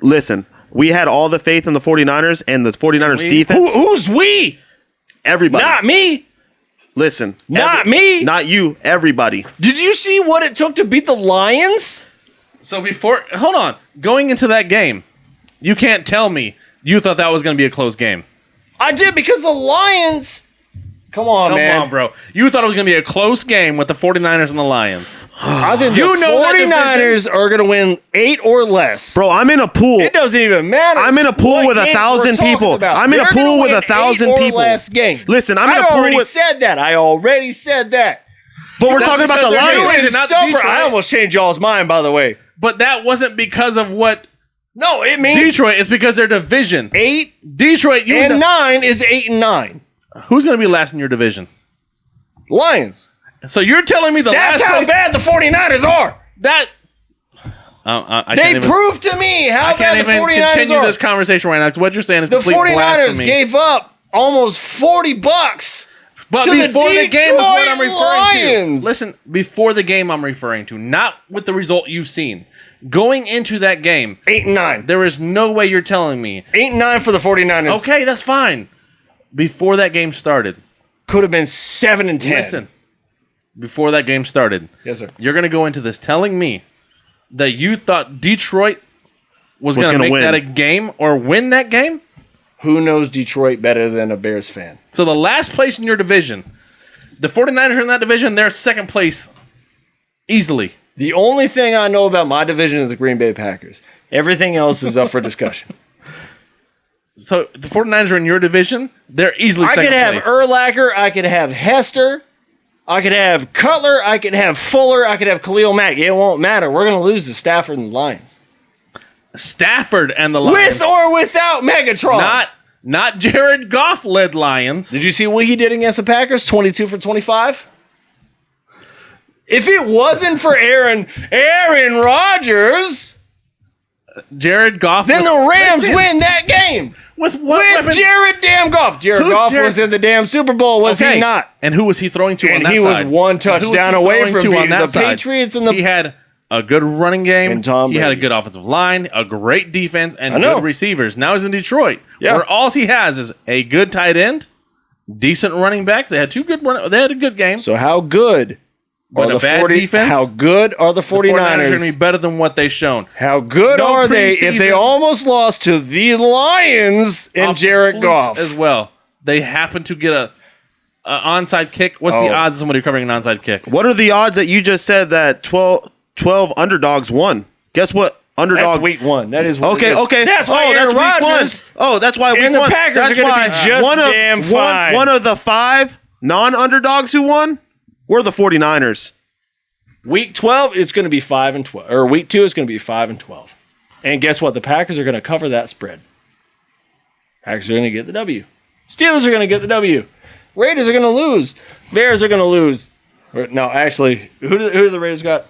listen. We had all the faith in the 49ers and the 49ers defense. Who's we? Everybody. Not me. Listen. Not me. Not you. Everybody. Did you see what it took to beat the Lions? So hold on. Going into that game, you can't tell me you thought that was going to be a close game. I did because the Lions Come on, man. Come on, bro. You thought it was going to be a close game with the 49ers and the Lions. I think the 49ers are going to win 8 or less. Bro, I'm in a pool. It doesn't even matter. I'm in a pool with 1,000 people. I'm in a pool with 1,000 people. Less game. Listen, I'm in a pool with... I already said that. But we're talking about the Lions. I almost changed y'all's mind, by the way. But that wasn't because of what... No, it means... Detroit is because their division. 8 Detroit and 9 is 8 and 9. Who's going to be last in your division? Lions. So you're telling me that's how bad the 49ers are. They proved to me how bad the 49ers are. I can't even continue this conversation right now because what you're saying is the complete 49ers blasphemy. Gave up almost $40. But to before the game is what I'm referring Lions. to. Listen, before the game I'm referring to, not with the result you've seen. Going into that game, 8 and 9. There is no way you're telling me 8 and 9 for the 49ers. Okay, that's fine. Before that game started, could have been 7 and 10. Listen, before that game started, yes, sir. You're going to go into this telling me that you thought Detroit was going to make that a game or win that game? Who knows Detroit better than a Bears fan? So the last place in your division, the 49ers are in that division, they're second place easily. The only thing I know about my division is the Green Bay Packers. Everything else is up for discussion. So the 49ers are in your division, they're easily second place. I could have Urlacher, I could have Hester, I could have Cutler, I could have Fuller, I could have Khalil Mack. It won't matter. We're going to lose to Stafford and the Lions. Stafford and the Lions. With or without Megatron. Not Jared Goff-led Lions. Did you see what he did against the Packers? 22 for 25? If it wasn't for Aaron Rodgers, Jared Goff, then the Rams win that game. With what? With Jared damn Goff. Jared Goff was in the damn Super Bowl, was he not? And who was he throwing to on that side? And he was one touchdown away from beating the Patriots and the... He had a good running game. And Tom Brady. He had a good offensive line, a great defense, and good receivers. Now he's in Detroit, where all he has is a good tight end, decent running backs. They had they had a good game. So how good... But a bad defense? How good are the 49ers? The 49ers are going to be better than what they've shown. How good are they if they almost lost to the Lions and Jared Goff? As well. They happen to get a onside kick. What's the odds of somebody recovering an onside kick? What are the odds that you just said that 12 underdogs won? Guess what? That's week 1. That is what okay. That's why Aaron Rodgers. That's why week 1. And the Packers are going to be just damn fine. One of the 5 non-underdogs who won were the 49ers. Week 12 is going to be 5 and 12, or week 2 is going to be 5 and 12. And guess what? The Packers are going to cover that spread. Packers are going to get the W. Steelers are going to get the W. Raiders are going to lose. Bears are going to lose. No, actually, who do the Raiders got?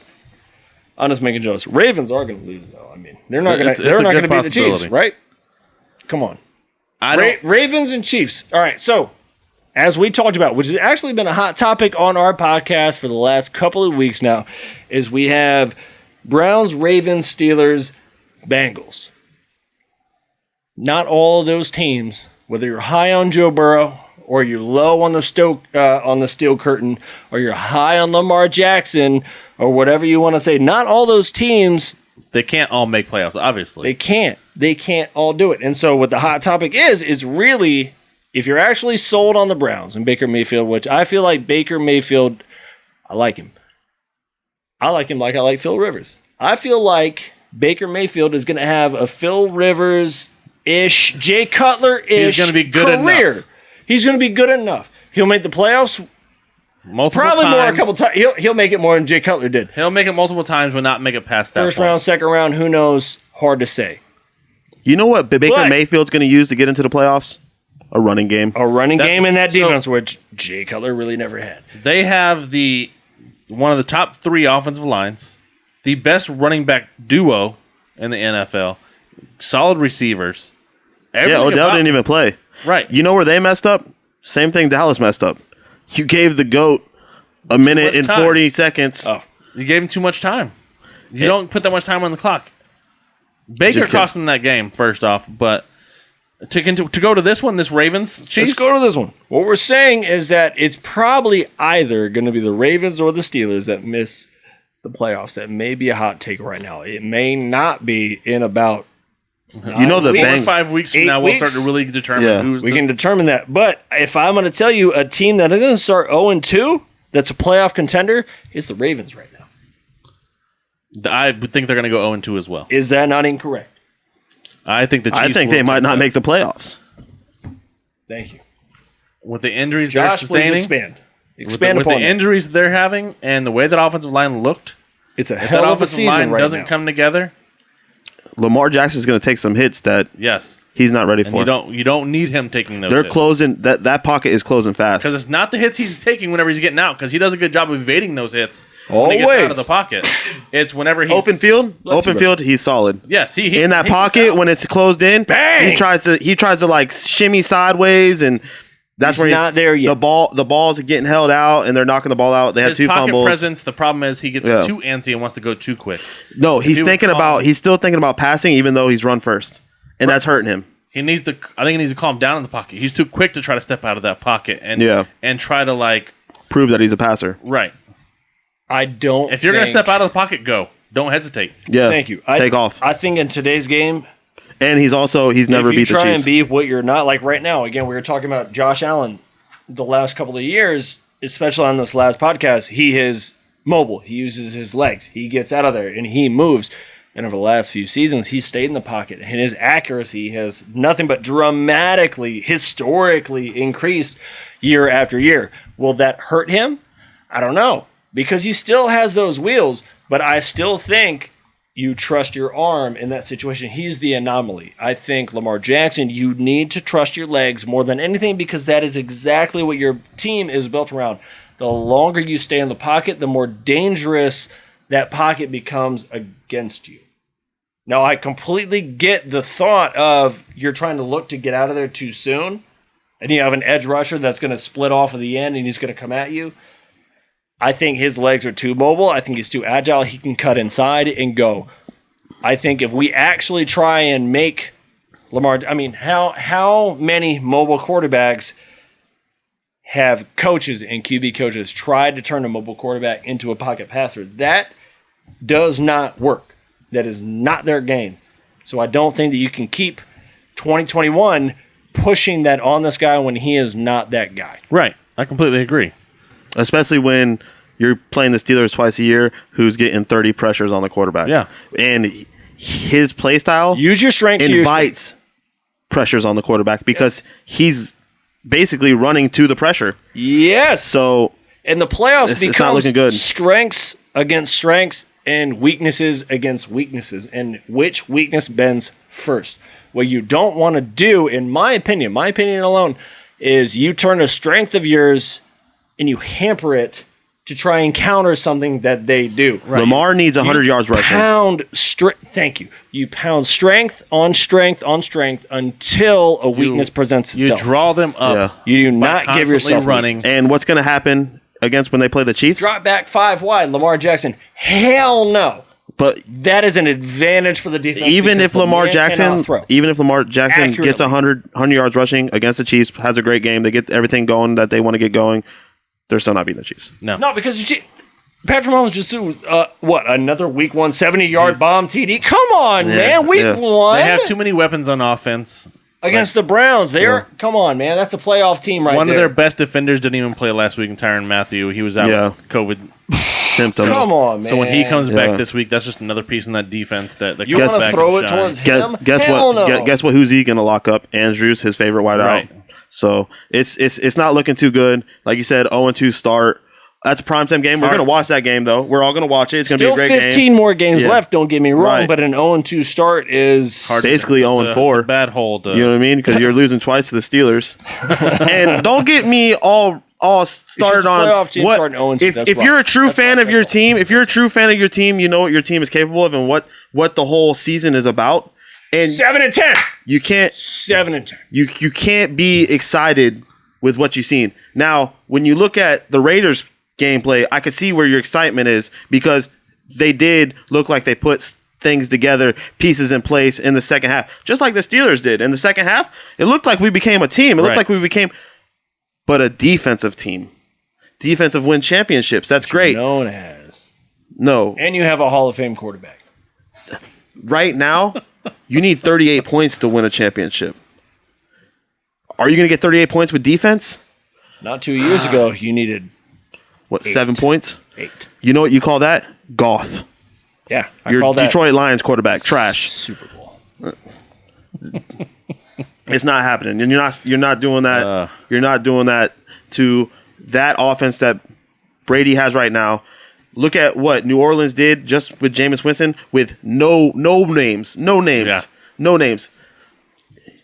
I'm just making jokes. Ravens are going to lose, though. I mean, they're not going to beat the Chiefs, right? Come on. Ravens and Chiefs. All right, so as we talked about, which has actually been a hot topic on our podcast for the last couple of weeks now, is we have Browns, Ravens, Steelers, Bengals. Not all of those teams, whether you're high on Joe Burrow or you're low on the steel curtain or you're high on Lamar Jackson or whatever you want to say, not all those teams. They can't all make playoffs, obviously. They can't. They can't all do it. And so what the hot topic is really, if you're actually sold on the Browns and Baker Mayfield, which I feel like Baker Mayfield, I like him. I like him like I like Phil Rivers. I feel like Baker Mayfield is going to have a Phil Rivers-ish, Jay Cutler-ish He's going to be good career. Enough. He's going to be good enough. He'll make the playoffs multiple probably times. More a couple times. He'll make it more than Jay Cutler did. He'll make it multiple times, but not make it past that First point. round, second round, who knows? Hard to say. You know what Baker Mayfield's going to use to get into the playoffs? A running game. A running game in that defense, which Jay Cutler really never had. They have one of the top 3 offensive lines, the best running back duo in the NFL, solid receivers. Odell didn't even play. Right. You know where they messed up? Same thing Dallas messed up. You gave the GOAT a minute and 40 seconds. Oh, you gave him too much time. You don't put that much time on the clock. Baker cost him that game, first off, but to go to this one, this Ravens Chiefs. Let's go to this one. What we're saying is that it's probably either going to be the Ravens or the Steelers that miss the playoffs. That may be a hot take right now. It may not be in about You know the 4 or Bengals. 5 weeks from 8 now, we'll weeks? start to really determine who's. We can determine that. But if I'm going to tell you a team that is going to start 0-2, that's a playoff contender, is the Ravens right now. I would think they're going to go 0-2 as well. Is that not incorrect? I think the Chiefs I think they might not make the playoffs. Thank you. With the injuries Josh, they're please sustaining. expand. With Expand the upon that. injuries they're having and the way that offensive line looked, It's a if that hell of a offensive season line right doesn't now. come together, Lamar Jackson's going to take some hits that yes. he's not ready And for. you don't need him taking those They're hits. closing. That pocket is closing fast. Because it's not the hits he's taking whenever he's getting out, because he does a good job of evading those hits when he Always. gets out of the pocket. It's whenever he's... Open field, he's solid. Yes, he In that he gets pocket out. when it's closed in, Bang! he tries to like shimmy sideways, and that's He's where not there yet. The balls are getting held out, and they're knocking the ball out. They had His 2 pocket fumbles. presence, the problem is he gets Yeah. too antsy and wants to go too quick. No, he's he would thinking call- about. He's still thinking about passing, even though he's run first, and that's hurting him. I think he needs to calm down in the pocket. He's too quick to try to step out of that pocket and try to like Prove that he's a passer. right. I don't If you're going to think- step out of the pocket, go. Don't hesitate. Yeah, Thank you. Take off. I think in today's game, And he's never if you beat the try Chiefs. and be what you're not, like right now, again, we were talking about Josh Allen the last couple of years, especially on this last podcast. He is mobile. He uses his legs. He gets out of there and he moves. And over the last few seasons, he stayed in the pocket. And his accuracy has nothing but dramatically, historically increased year after year. Will that hurt him? I don't know. Because he still has those wheels. But I still think you trust your arm in that situation. He's the anomaly. I think Lamar Jackson, you need to trust your legs more than anything because that is exactly what your team is built around. The longer you stay in the pocket, the more dangerous that pocket becomes against you. Now, I completely get the thought of you're trying to look to get out of there too soon, and you have an edge rusher that's going to split off of the end and he's going to come at you. I think his legs are too mobile. I think he's too agile. He can cut inside and go. I think if we actually try and make Lamar, I mean, how many mobile quarterbacks have coaches and QB coaches tried to turn a mobile quarterback into a pocket passer? That does not work. That is not their game. So I don't think that you can keep 2021 pushing that on this guy when he is not that guy. Right. I completely agree. Especially when you're playing the Steelers twice a year, who's getting 30 pressures on the quarterback. Yeah. And his play style Use your strength to your invites pressures on the quarterback because he's basically running to the pressure. Yes. So And the playoffs It's not becomes looking good. strengths against strengths and weaknesses against weaknesses. And which weakness bends first? What you don't want to do, in my opinion alone, is you turn a strength of yours and you hamper it to try and counter something that they do. Lamar needs 100 yards rushing. Thank you. You pound strength on strength on strength until a weakness presents You itself. draw them up. Yeah. You do by not give constantly yourself running. And what's going to happen against when they play the Chiefs? Drop back 5 wide, Lamar Jackson. Hell no. But That is an advantage for the defense. even because if the Lamar man Jackson, cannot throw. gets Accurately. 100 yards rushing against the Chiefs, has a great game, they get everything going that they want to get going, they're still not beating the Chiefs. No. No, because Patrick Mahomes just threw, another week 1 70-yard bomb TD? Come on, man. Week 1. They have too many weapons on offense. Against the Browns. Come on, man. That's a playoff team right One there. of their best defenders didn't even play last week, and Tyrann Matthew. He was out with COVID Symptoms. Come on, man. So when he comes Yeah. back this week, that's just another piece in that defense that You comes want to back throw and it shines. towards him? Guess Hell what? no. Guess what? Who's he going to lock up? Andrews, his favorite wideout. Right. So it's not looking too good. Like you said, 0-2 start. That's a primetime game. We're hard. going to watch that game, though. We're all going to watch it. It's going to be a Still great 15 game. more games Yeah. left, don't get me wrong, Right. but an 0-2 start is Hard. Basically It's a 0-4. bad hold. You know what I mean? Because you're losing twice to the Steelers. And don't get me all started just a on playoff team what starting 0-2. That's if why. you're a true That's fan why. of your team. If you're a true fan of your team, you know what your team is capable of and what the whole season is about. And 7-10. you can't 7-10. you can't be excited with what you've seen. Now, when you look at the Raiders gameplay, I can see where your excitement is because they did look like they put things together, pieces in place in the second half, just like the Steelers did. In the second half, it looked like we became a team. It looked like we became, but a defensive team. Defensive win championships. That's great. Known as. No, And you have a Hall of Fame quarterback. right now, You need 38 points to win a championship. Are you going to get 38 points with defense? Not 2 years ago, you needed 7 points? 8. You know what you call that? Goth. Yeah, Your call that Detroit Lions quarterback, trash. Super Bowl. It's not happening, and you're not doing that. You're not doing that to that offense that Brady has right now. Look at what New Orleans did just with Jameis Winston with no names.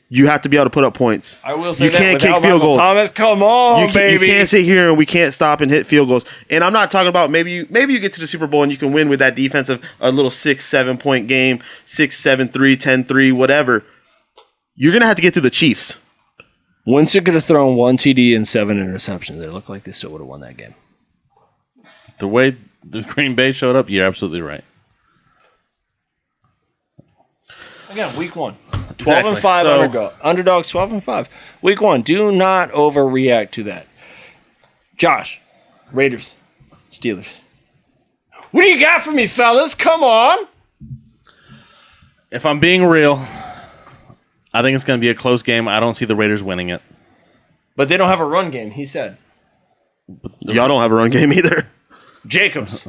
You have to be able to put up points. I will say you can't kick field goals. Thomas, come on, baby. You can't sit here and we can't stop and hit field goals. And I'm not talking about maybe you get to the Super Bowl and you can win with that defense of a little 6-7 point game, 6-7-3, 10-3, whatever. You're gonna have to get through the Chiefs. Winston could have thrown 1 TD and 7 interceptions. It looked like they still would have won that game. The way the Green Bay showed up, you're absolutely right. Again, week 1. 12-5 underdogs 12-5. Week 1. Do not overreact to that. Josh, Raiders, Steelers. What do you got for me, fellas? Come on. If I'm being real, I think it's going to be a close game. I don't see the Raiders winning it. But they don't have a run game, he said. Y'all don't have a run game either. Jacobs.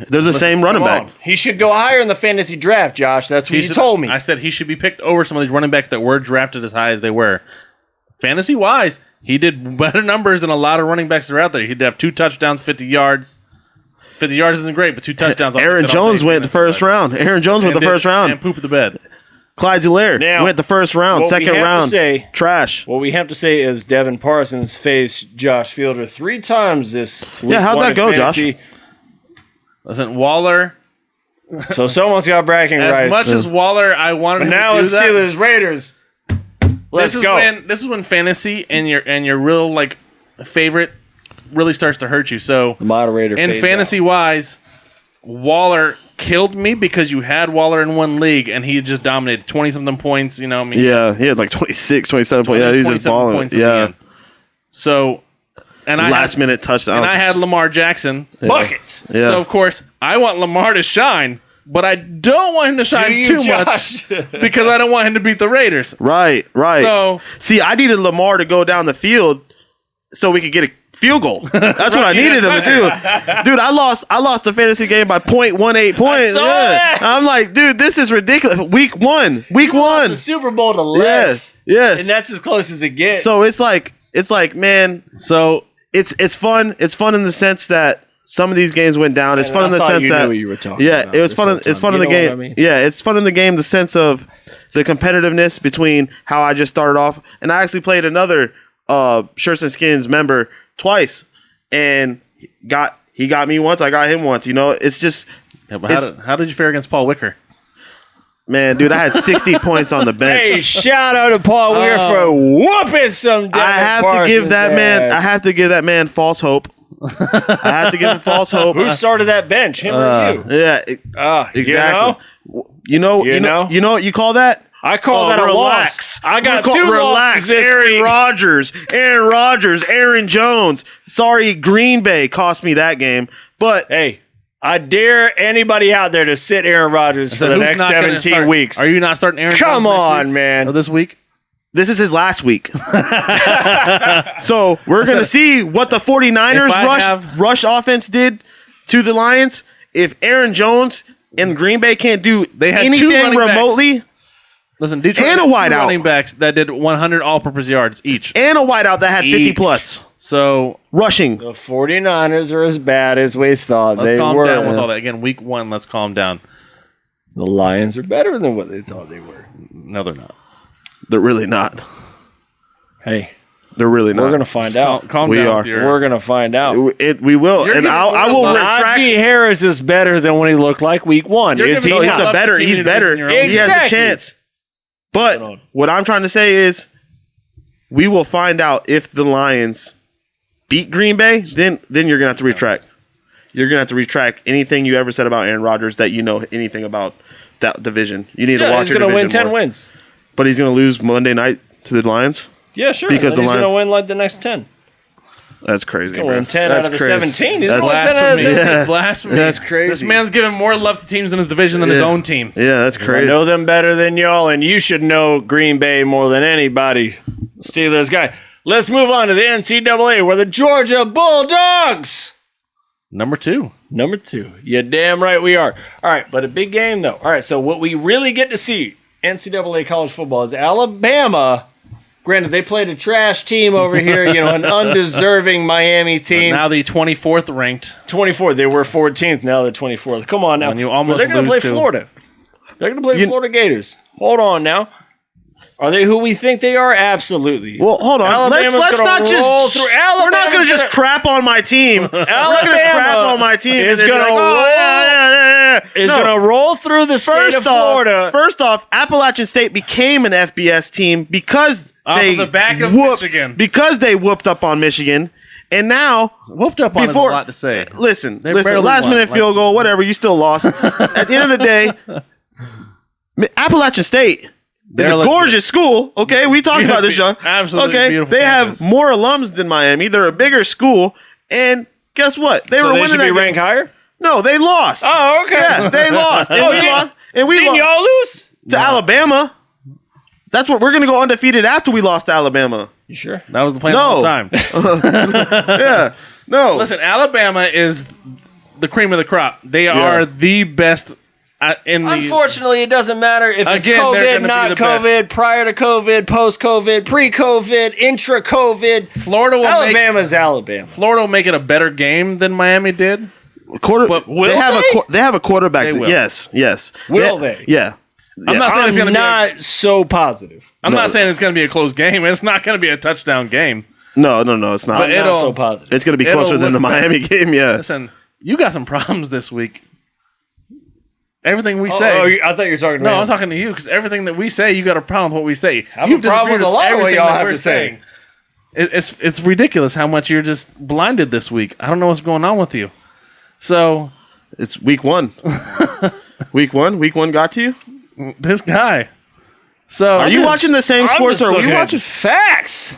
They're the same running back. He should go higher in the fantasy draft, Josh. That's what you told me. I said he should be picked over some of these running backs that were drafted as high as they were. Fantasy-wise, he did better numbers than a lot of running backs that are out there. He'd have 2 touchdowns, 50 yards. 50 yards isn't great, but 2 touchdowns. Aaron Jones went the first round. And pooped the bed. Clyde Zeller went the first round, second round. Trash. What we have to say is Devin Parsons faced Josh Fielder 3 times this week. Yeah, how'd that go, fantasy. Josh? Listen, Waller. So someone's got bragging rights. As much as Waller, I wanted him to do that. Now it's Steelers Raiders. Let's go. This is when fantasy and your real like favorite really starts to hurt you. So the moderator. And fantasy wise, Waller killed me because you had Waller in one league and he just dominated 20-something points. You know, yeah, he had like 26, 27 points. Yeah, he was just balling. Yeah. So. And last minute touchdown. And I had Lamar Jackson. Buckets. Yeah. So, of course, I want Lamar to shine, but I don't want him to shine too much because I don't want him to beat the Raiders. Right. So, see, I needed Lamar to go down the field so we could get a field goal. That's what I needed him to do. Dude, I lost the fantasy game by 0.18 points. I'm like, dude, this is ridiculous. Week 1. Lost the Super Bowl to less. Yes. And that's as close as it gets. So it's like, man. So it's fun. It's fun in the sense that some of these games went down. It's fun in the sense that what you were talking about it was fun. It's fun in the game. I mean? Yeah, it's fun in the game. The sense of the competitiveness between how I just started off, and I actually played another Shirts and Skins member twice, and he got me once. I got him once. You know, it's just. Yeah, but how did you fare against Paul Wicker? Man, dude, I had 60 points on the bench. Hey, shout out to Paul Weir for whooping some. I have to give that man false hope. I have to give him false hope. Who started that bench? Him or you? Yeah, exactly. You know what you call that? I call that a loss. I got 2 losses. Aaron Rodgers, Aaron Jones. Sorry, Green Bay cost me that game, but hey. I dare anybody out there to sit Aaron Rodgers for the next 17 weeks. Are you not starting Aaron Jones Come on, man. Or this week? This is his last week. So we're going to see what the 49ers rush offense did to the Lions. If Aaron Jones and Green Bay can't do anything remotely. Listen, Detroit and a wideout. Running backs that did 100 all-purpose yards each. And a wideout that had 50 plus. So rushing. The 49ers are as bad as we thought let's calm down with all that. Again, week 1, let's calm down. The Lions are better than what they thought they were. No, they're not. They're really not. Hey. They're really not. We're going to find out. Calm down. We're going to find out. We will. And I will retract. Najee Harris is better than what he looked like week 1. Is he? He's better. Exactly. He has a chance. But what I'm trying to say is we will find out if the Lions beat Green Bay, then you're going to have to retract. You're going to have to retract anything you ever said about Aaron Rodgers that you know anything about that division. You need to watch your division. He's going to win 10 wins. But he's going to lose Monday night to the Lions? Yeah, sure. Because he's going to win like the next 10. That's crazy. Going 10 out of the 17. He's That's going 10 out of the 17. Blasphemy. That's crazy. This man's giving more love to teams in his division than his own team. Yeah, that's crazy. I know them better than y'all, and you should know Green Bay more than anybody. Steelers guy. Let's move on to the NCAA, where the Georgia Bulldogs. Number 2. You're damn right we are. All right, but a big game, though. All right, so what we really get to see, NCAA college football, is Alabama. Granted, they played a trash team over here, an undeserving Miami team. But now the 24th ranked. 24th. They were 14th. Now they're 24th. Come on now. They're going to play Florida. They're going to play Florida Gators. Hold on now. Are they who we think they are? Absolutely. Well, hold on. Let's not just. We're not going to just crap on my team. We're not going to crap on my team. It's going to roll through the state of Florida. First off, Appalachian State became an FBS team because they whooped up on Michigan. And now, whooped up on is a lot to say. Listen, last minute field goal, whatever, you still lost. At the end of the day, Appalachian State. It's a gorgeous school. Okay, we talked about this, John. Absolutely beautiful. They have more alums than Miami. They're a bigger school, and guess what? They were winning. Should be ranked higher. No, they lost. Oh, okay. Yeah, they lost. And we didn't y'all lose to Alabama. That's what we're going to go undefeated after we lost to Alabama. You sure? That was the plan the whole time. Yeah. No. Listen, Alabama is the cream of the crop. They are the best. Unfortunately, it doesn't matter if it's COVID, not COVID, prior to COVID, post-COVID, pre-COVID, intra-COVID. Alabama's Alabama. Florida will make it a better game than Miami did. They have a quarterback. Yes. Will they? Yeah. I'm not saying it's going to be so positive. I'm not saying it's going to be a close game. It's not going to be a touchdown game. No, it's not. But not so positive. It's going to be closer than the Miami game. Yeah. Listen, you got some problems this week. Everything we say. I thought you were talking to me. No, I'm talking to you because everything that we say, you got a problem with what we say. I have a problem with a lot of what y'all have to say. It's ridiculous how much you're just blinded this week. I don't know what's going on with you. So it's week 1. Week one got to you? This guy. So are you watching the same sports or are you watching facts?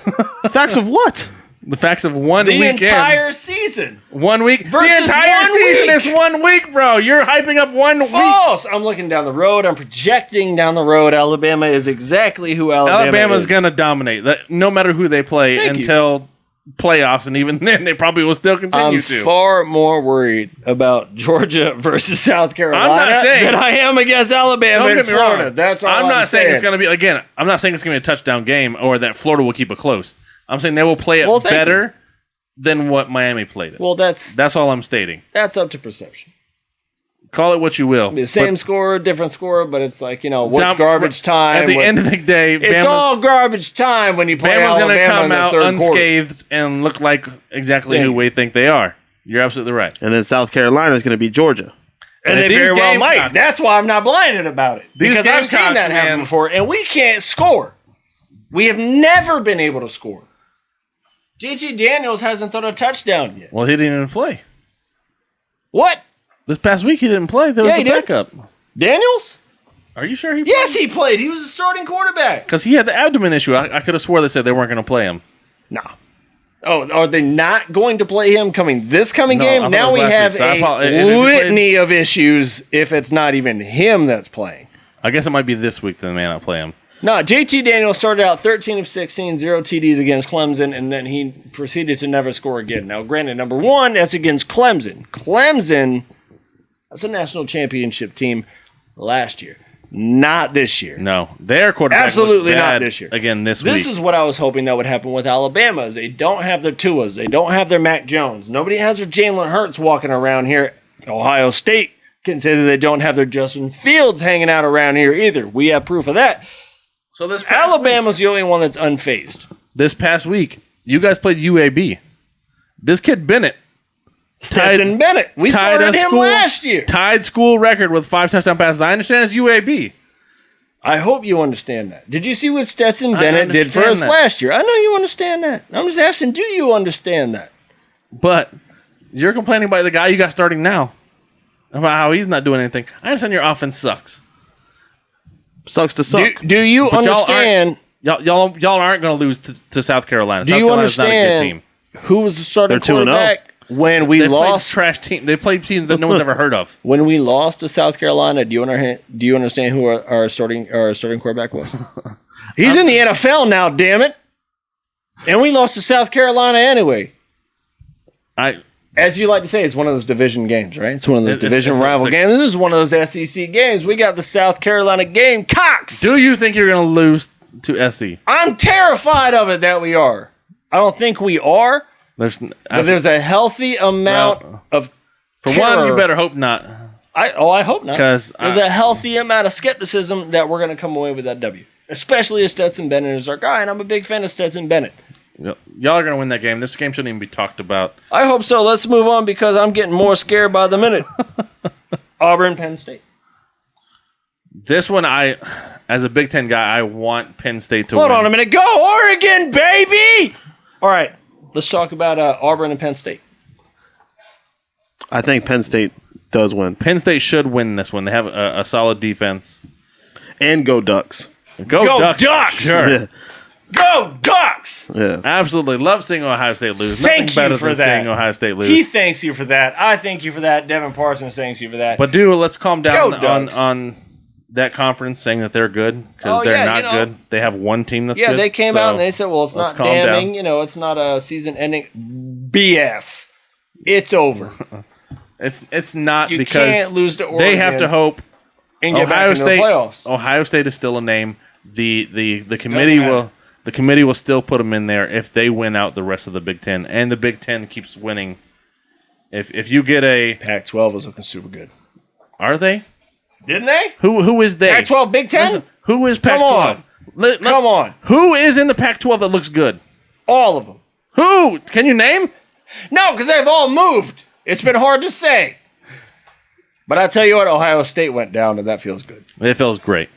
Facts of what? The facts of one weekend. The entire season. 1 week. Versus the entire season week. is 1 week, bro. You're hyping up 1 week. False. I'm looking down the road. I'm projecting down the road. Alabama is exactly who Alabama's is. going to dominate. No matter who they play until playoffs, and even then they probably will still continue to. I'm far more worried about Georgia versus South Carolina than I am against Alabama and Florida. That's all I'm not saying it's going to be, again, I'm not saying it's going to be a touchdown game or that Florida will keep it close. I'm saying they will play it better than what Miami played it. Well, that's all I'm stating. That's up to perception. Call it what you will. The same score, different score, but it's like, what's garbage time? At the end of the day, it's all garbage time when you play Bama's Alabama going to come out quarter. unscathed and look like exactly who we think they are. You're absolutely right. And then South Carolina is going to beat Georgia. And they very well might. That's why I'm not blinded about it. Because I've seen that happen before, and we can't score. We have never been able to score. JT Daniels hasn't thrown a touchdown yet. Well, he didn't even play. What? This past week he didn't play. There was the backup. Daniels? Are you sure he played? Yes, he played. He was a starting quarterback. Because he had the abdomen issue. I could have swore they said they weren't going to play him. No. Oh, are they not going to play him this coming game? Now we have a litany of issues if it's not even him that's playing. I guess it might be this week that they may not play him. No, JT Daniels started out 13 of 16, 0 TDs against Clemson, and then he proceeded to never score again. Now, granted, number one, that's against Clemson. Clemson, that's a national championship team last year. Not this year. No, their quarterback absolutely not this year. Again, this week. This is what I was hoping that would happen with Alabama. Is they don't have their Tuas, they don't have their Mac Jones. Nobody has their Jalen Hurts walking around here. Ohio State consider they don't have their Justin Fields hanging out around here either. We have proof of that. So this Alabama's the only one that's unfazed. This past week, you guys played UAB. This kid Bennett. Stetson Bennett. We started him last year. Tied school record with 5 touchdown passes. I understand it's UAB. I hope you understand that. Did you see what Stetson Bennett did for us last year? I know you understand that. I'm just asking, do you understand that? But you're complaining about the guy you got starting now. About how he's not doing anything. I understand your offense sucks. Sucks to suck. Do you understand? Y'all aren't going to lose to South Carolina. Do you understand? Not a good team. who was the starting They're 2-0. quarterback when we lost? Trash team. They played teams that no one's ever heard of. When we lost to South Carolina, do you understand who our starting quarterback was? He's in the NFL now, damn it. And we lost to South Carolina anyway. As you like to say, it's one of those division games, right? It's one of those division rival games. This is one of those SEC games. We got the South Carolina Gamecocks. Do you think you're going to lose to SC? I'm terrified of it that we are. I don't think we are. But there's a healthy amount of For terror. one, you better hope not. I hope not. Because there's a healthy amount of skepticism that we're going to come away with that W. Especially as Stetson Bennett is our guy, and I'm a big fan of Stetson Bennett. Y'all are going to win that game. This game shouldn't even be talked about. I hope so. Let's move on because I'm getting more scared by the minute. Auburn, Penn State. This one, as a Big Ten guy, I want Penn State to win. Hold on a minute. Go Oregon, baby! All right, let's talk about Auburn and Penn State. I think Penn State does win. Penn State should win this one. They have a solid defense. And go Ducks. Go Ducks! Sure. Yeah. Go Ducks! Yeah. Absolutely. Love seeing Ohio State lose. Thank Nothing better you for than that. seeing Ohio State lose. He thanks you for that. I thank you for that. Devin Parsons thanks you for that. But let's calm down Go on that conference saying that they're good because they're not good. They have one team that's good. Yeah, they came out and they said, well, it's not damning. Down. It's not a season-ending BS. It's over. It's not you because can't lose to Oregon. They have to hope. And get back into the playoffs. Ohio State is still a name. The committee will still put them in there if they win out the rest of the Big Ten, and the Big Ten keeps winning. If you get a Pac-12 is looking super good. Are they? Didn't they? Who is they? Pac-12, Big Ten. Listen, who is Pac-12? Come on. Who is in the Pac-12 that looks good? All of them. Who? Can you name? No, because they've all moved. It's been hard to say. But I tell you what, Ohio State went down, and that feels good. It feels great.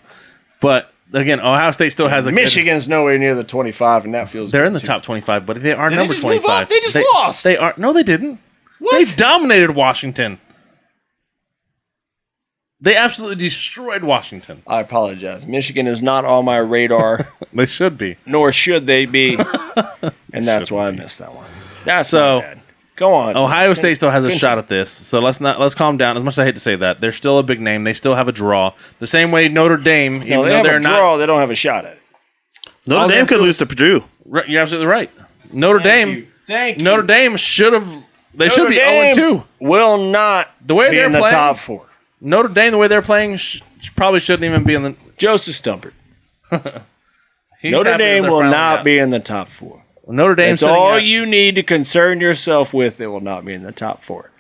But again, Ohio State still has a Michigan's nowhere near the 25, and that feels They're good in the too. top 25, but they are Did number they just 25. move up? They just lost. They are. No, they didn't. What? They dominated Washington. They absolutely destroyed Washington. I apologize. Michigan is not on my radar, They should be. nor should they be, and that's why I missed that one. That's So, not bad. Go on. Ohio State still has a shot at this, so let's calm down. As much as I hate to say that, they're still a big name. They still have a draw. The same way Notre Dame, even No, they though have they're a draw. They don't have a shot at it. Notre Dame could lose to Purdue. not. You're absolutely right. Notre Dame. Thank you. Notre Dame should have. They should be Dame 0-2. Will not The way be they're in the playing, top four. Notre Dame, the way they're playing, probably shouldn't even be in the. Joseph Stumpert. He's Notre happy that Dame they're will finally not out. be in the top four. Notre Dame. That's all you need to concern yourself with. It will not be in the top four.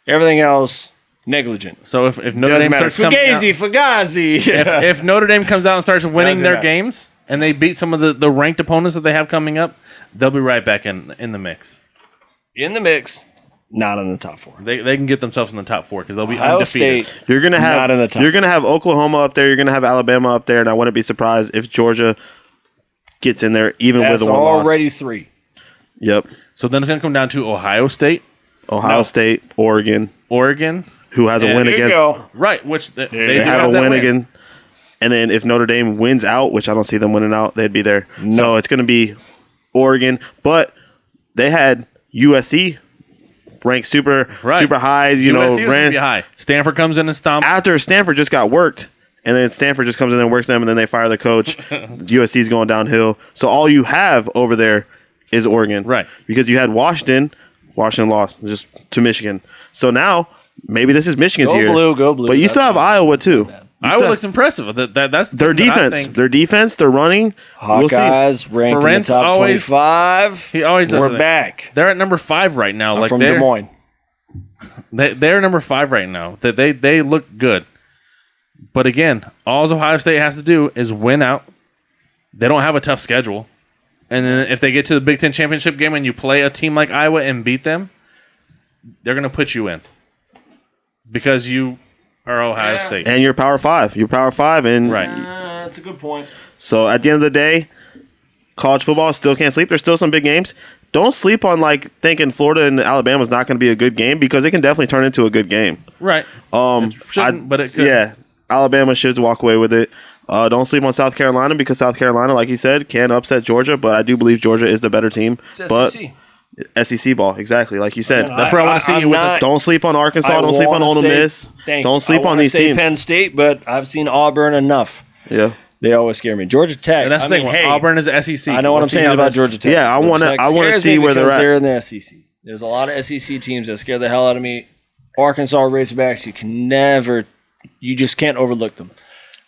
Everything else, negligent. So if Notre Doesn't Dame matter. starts coming out, Fugazi. if Notre Dame comes out and starts winning Doesn't their matter. games and they beat some of the ranked opponents that they have coming up, they'll be right back in the mix. In the mix, not in the top four. They can get themselves in the top four because they'll be Ohio undefeated. State, You're gonna have not in the top. You're gonna have Oklahoma up there. You're gonna have Alabama up there, and I wouldn't be surprised if Georgia gets in there even That's with a one loss. already three. Yep. So then it's going to come down to Ohio State, Ohio State, Oregon, who has a And win There you against. go. right? Which they They do have a that win again. And then if Notre Dame wins out, which I don't see them winning out, they'd be there. So it's going to be Oregon, but they had USC ranked super high. You know, USC was gonna be high. Stanford comes in and stomps. after Stanford just got worked, and then Stanford just comes in and works them, and then they fire the coach. USC's going downhill. So all you have over there is Oregon, Right. Because you had Washington lost just to Michigan. So now maybe this is Michigan's Go year. blue, go blue. But you still have Iowa too. Iowa looks impressive. That's Their the thing that I defense, think. their defense, their running. We'll see. Hawkeyes ranked in the Ferentz top always- 25. He always does We're that. back. They're at number 5 right now. I'm Like from Des they're Moines. they're number 5 right now. They look good. But again, all Ohio State has to do is win out. They don't have a tough schedule. And then if they get to the Big Ten championship game and you play a team like Iowa and beat them, they're going to put you in because you are Ohio State. And you're Power 5. You're Power 5. And Right. That's a good point. so at the end of the day, college football still can't sleep. There's still some big games. Don't sleep on like thinking Florida and Alabama is not going to be a good game because it can definitely turn into a good game. Right. Shouldn't, but it could. Yeah, Alabama should walk away with it. Don't sleep on South Carolina because South Carolina, like you said, can upset Georgia, but I do believe Georgia is the better team. It's But SEC. SEC ball, exactly. Like you said. That's where I want to see you with us. Don't sleep on Arkansas. Don't sleep on Ole Miss. Don't sleep on these teams. Penn State, but I've seen Auburn enough. Yeah. They always scare me. Georgia Tech. And that's the thing. Auburn is the SEC. I know what I'm saying about Georgia Tech. Yeah, I want to see where they're at. They're in the SEC. There's a lot of SEC teams that scare the hell out of me. Arkansas Razorbacks, you just can't overlook them.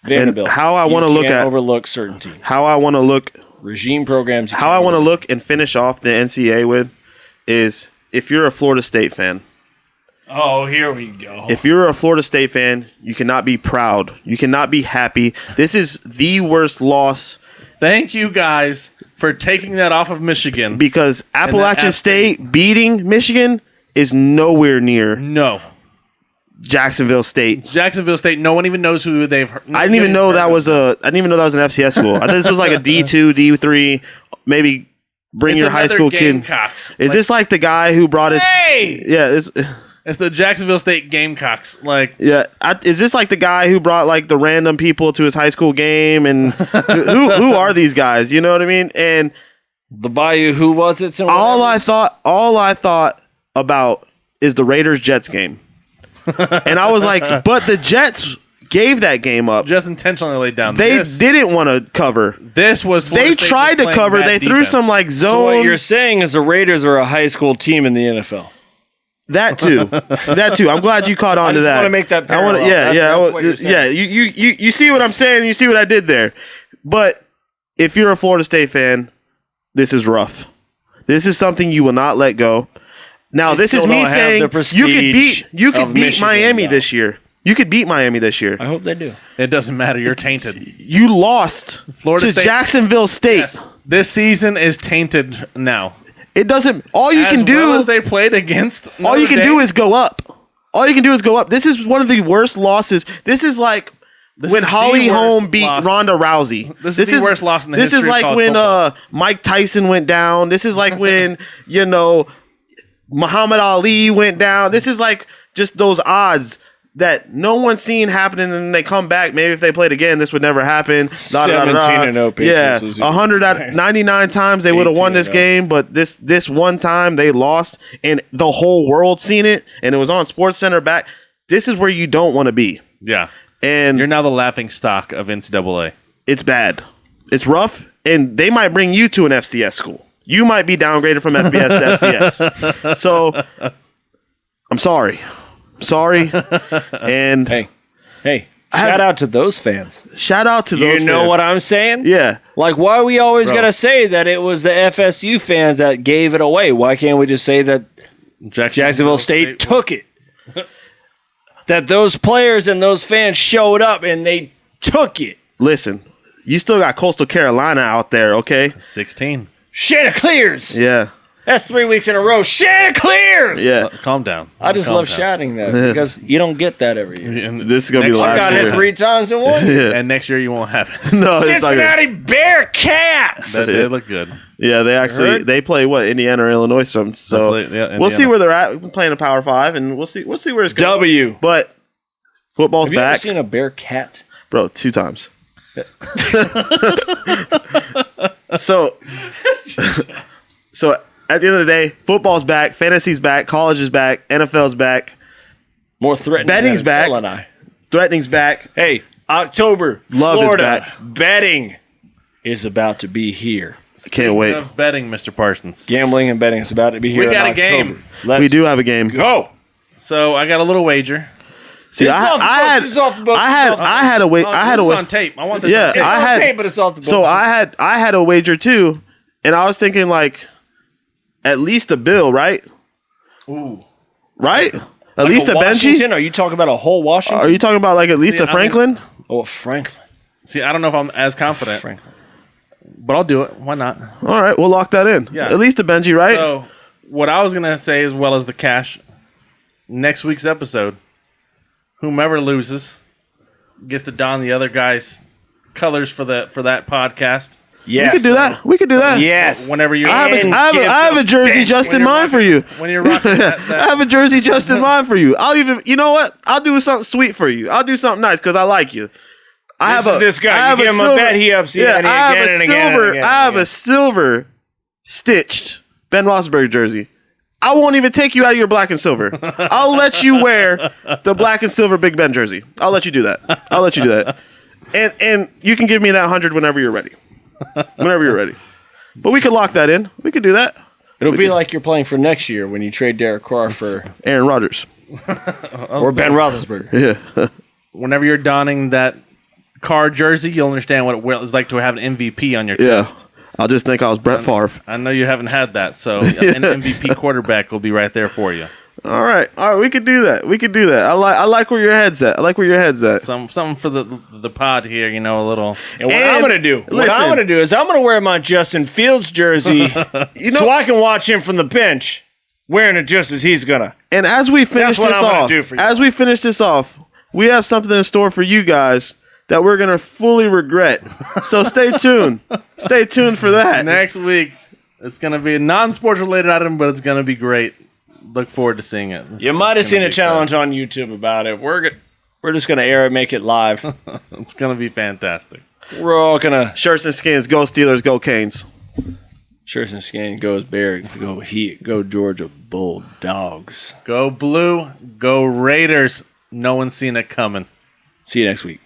Vanderbilt. And how I want to look at overlook certain teams. How I want to look regime programs. How I want to look and finish off the NCAA with is if you're a Florida State fan. Oh, here we go. If you're a Florida State fan, you cannot be proud. You cannot be happy. This is the worst loss. Thank you guys for taking that off of Michigan. Because Appalachian State beating Michigan is nowhere near Jacksonville State. Jacksonville State, no one even knows who they've heard. I didn't even know that was an FCS school. I thought this was like a D2, D3, maybe bring your high school kid. Is this like the guy who brought his Yeah, it's the Jacksonville State Gamecocks. Is this like the guy who brought like the random people to his high school game? And who are these guys? You know what I mean? And the Bayou, who was it? All I thought about is the Raiders-Jets game. And I was like, but the Jets gave that game up. Just intentionally laid down. They didn't want to cover. This was Florida State tried to cover. They threw some like zone. So what you're saying is the Raiders are a high school team in the NFL. That too. I'm glad you caught on to that. I want to make that parallel. You see what I'm saying? You see what I did there? But if you're a Florida State fan, this is rough. This is something you will not let go. Now, this is me saying you could beat Miami this year. You could beat Miami this year. I hope they do. It doesn't matter. You're tainted. You lost to Jacksonville State. Yes. This season is tainted now. It doesn't. All you can do. As well as they played against. All you can do is go up. This is one of the worst losses. This is like when Holly Holm beat Ronda Rousey. This is the worst loss in the history of college football. This is like when Mike Tyson went down. This is like when Muhammad Ali went down. This is like just those odds that no one's seen happening, and they come back. Maybe if they played again, this would never happen. 17-0. Yeah, 100 out of 99 times they would have won this game, but this one time they lost, and the whole world seen it, and it was on SportsCenter back. This is where you don't want to be. Yeah, and you're now the laughing stock of NCAA. It's bad. It's rough, and they might bring you to an FCS school. You might be downgraded from FBS to FCS. So, I'm sorry. And hey, shout out to those fans. Shout out to those fans. You know what I'm saying? Yeah. Like, why are we always going to say that it was the FSU fans that gave it away? Why can't we just say that Jacksonville State took it? That those players and those fans showed up and they took it. Listen, you still got Coastal Carolina out there, okay? 16. Chanticleers. Yeah. That's 3 weeks in a row. Chanticleers. Yeah. Calm down. I just love shouting that because you don't get that every year. And this is going to be the last year. I got it 3 times in one year. And next year you won't have it. No, Cincinnati Bearcats. They look good. Yeah, they play Indiana or Illinois. So we'll see where they're at. We're playing a Power 5, and we'll see where it's going. W. But football's back. Have you ever seen a Bearcat? Bro, 2 times. So at the end of the day, football's back, fantasy's back, college is back, NFL's back. More threatening. Betting's back. Threatening's back. Hey, October, Love Florida, is back. betting is about to be here. Can't wait. Of betting, Mr. Parsons. Gambling and betting is about to be here. We got a game. We do have a game. Go. So I got a little wager. See, I had a wager. It's on tape. I want this on tape. It's on tape, but it's off the books. So I had a wager too, and I was thinking like at least a bill, right? Ooh. Right? At least a Benji? Are you talking about a whole Washington? Are you talking about like at least a Franklin? A Franklin. See, I don't know if I'm as confident. Franklin. But I'll do it. Why not? All right, we'll lock that in. Yeah. At least a Benji, right? So what I was going to say as well as the cash, next week's episode, whomever loses gets to don the other guy's colors for that podcast. Yes. We could do that. Yes. Whenever you I have a jersey just in mind for you. When you're rocking that. I have a jersey just in mind for you. You know what? I'll do something sweet for you. I'll do something nice because I like you. This guy. You give him a bet, he ups you. I have a silver stitched Ben Roethlisberger jersey. I won't even take you out of your black and silver. I'll let you wear the black and silver Big Ben jersey. I'll let you do that. And you can give me that 100 whenever you're ready. But we could lock that in. We could do that. It'll be like you're playing for next year when you trade Derek Carr for Aaron Rodgers or Ben Roethlisberger. Yeah. Whenever you're donning that Carr jersey, you'll understand what it's like to have an MVP on your chest. Yeah. I'll just think I was Brett Favre. I know you haven't had that, so an MVP quarterback will be right there for you. All right, we could do that. I like where your head's at. Something for the pod here, a little. And what I'm gonna do is I'm gonna wear my Justin Fields jersey, so I can watch him from the bench, wearing it just as he's gonna. And as we finish this off, we have something in store for you guys that we're going to fully regret. So stay tuned. Stay tuned for that. Next week, it's going to be a non-sports related item, but it's going to be great. Look forward to seeing it. You might have seen a challenge on YouTube about it. We're just going to air it, make it live. It's going to be fantastic. We're all going to... Shirts and skins, go Steelers, go Canes. Shirts and skins, goes Bears, go Heat, go Georgia Bulldogs. Go Blue, go Raiders. No one's seen it coming. See you next week.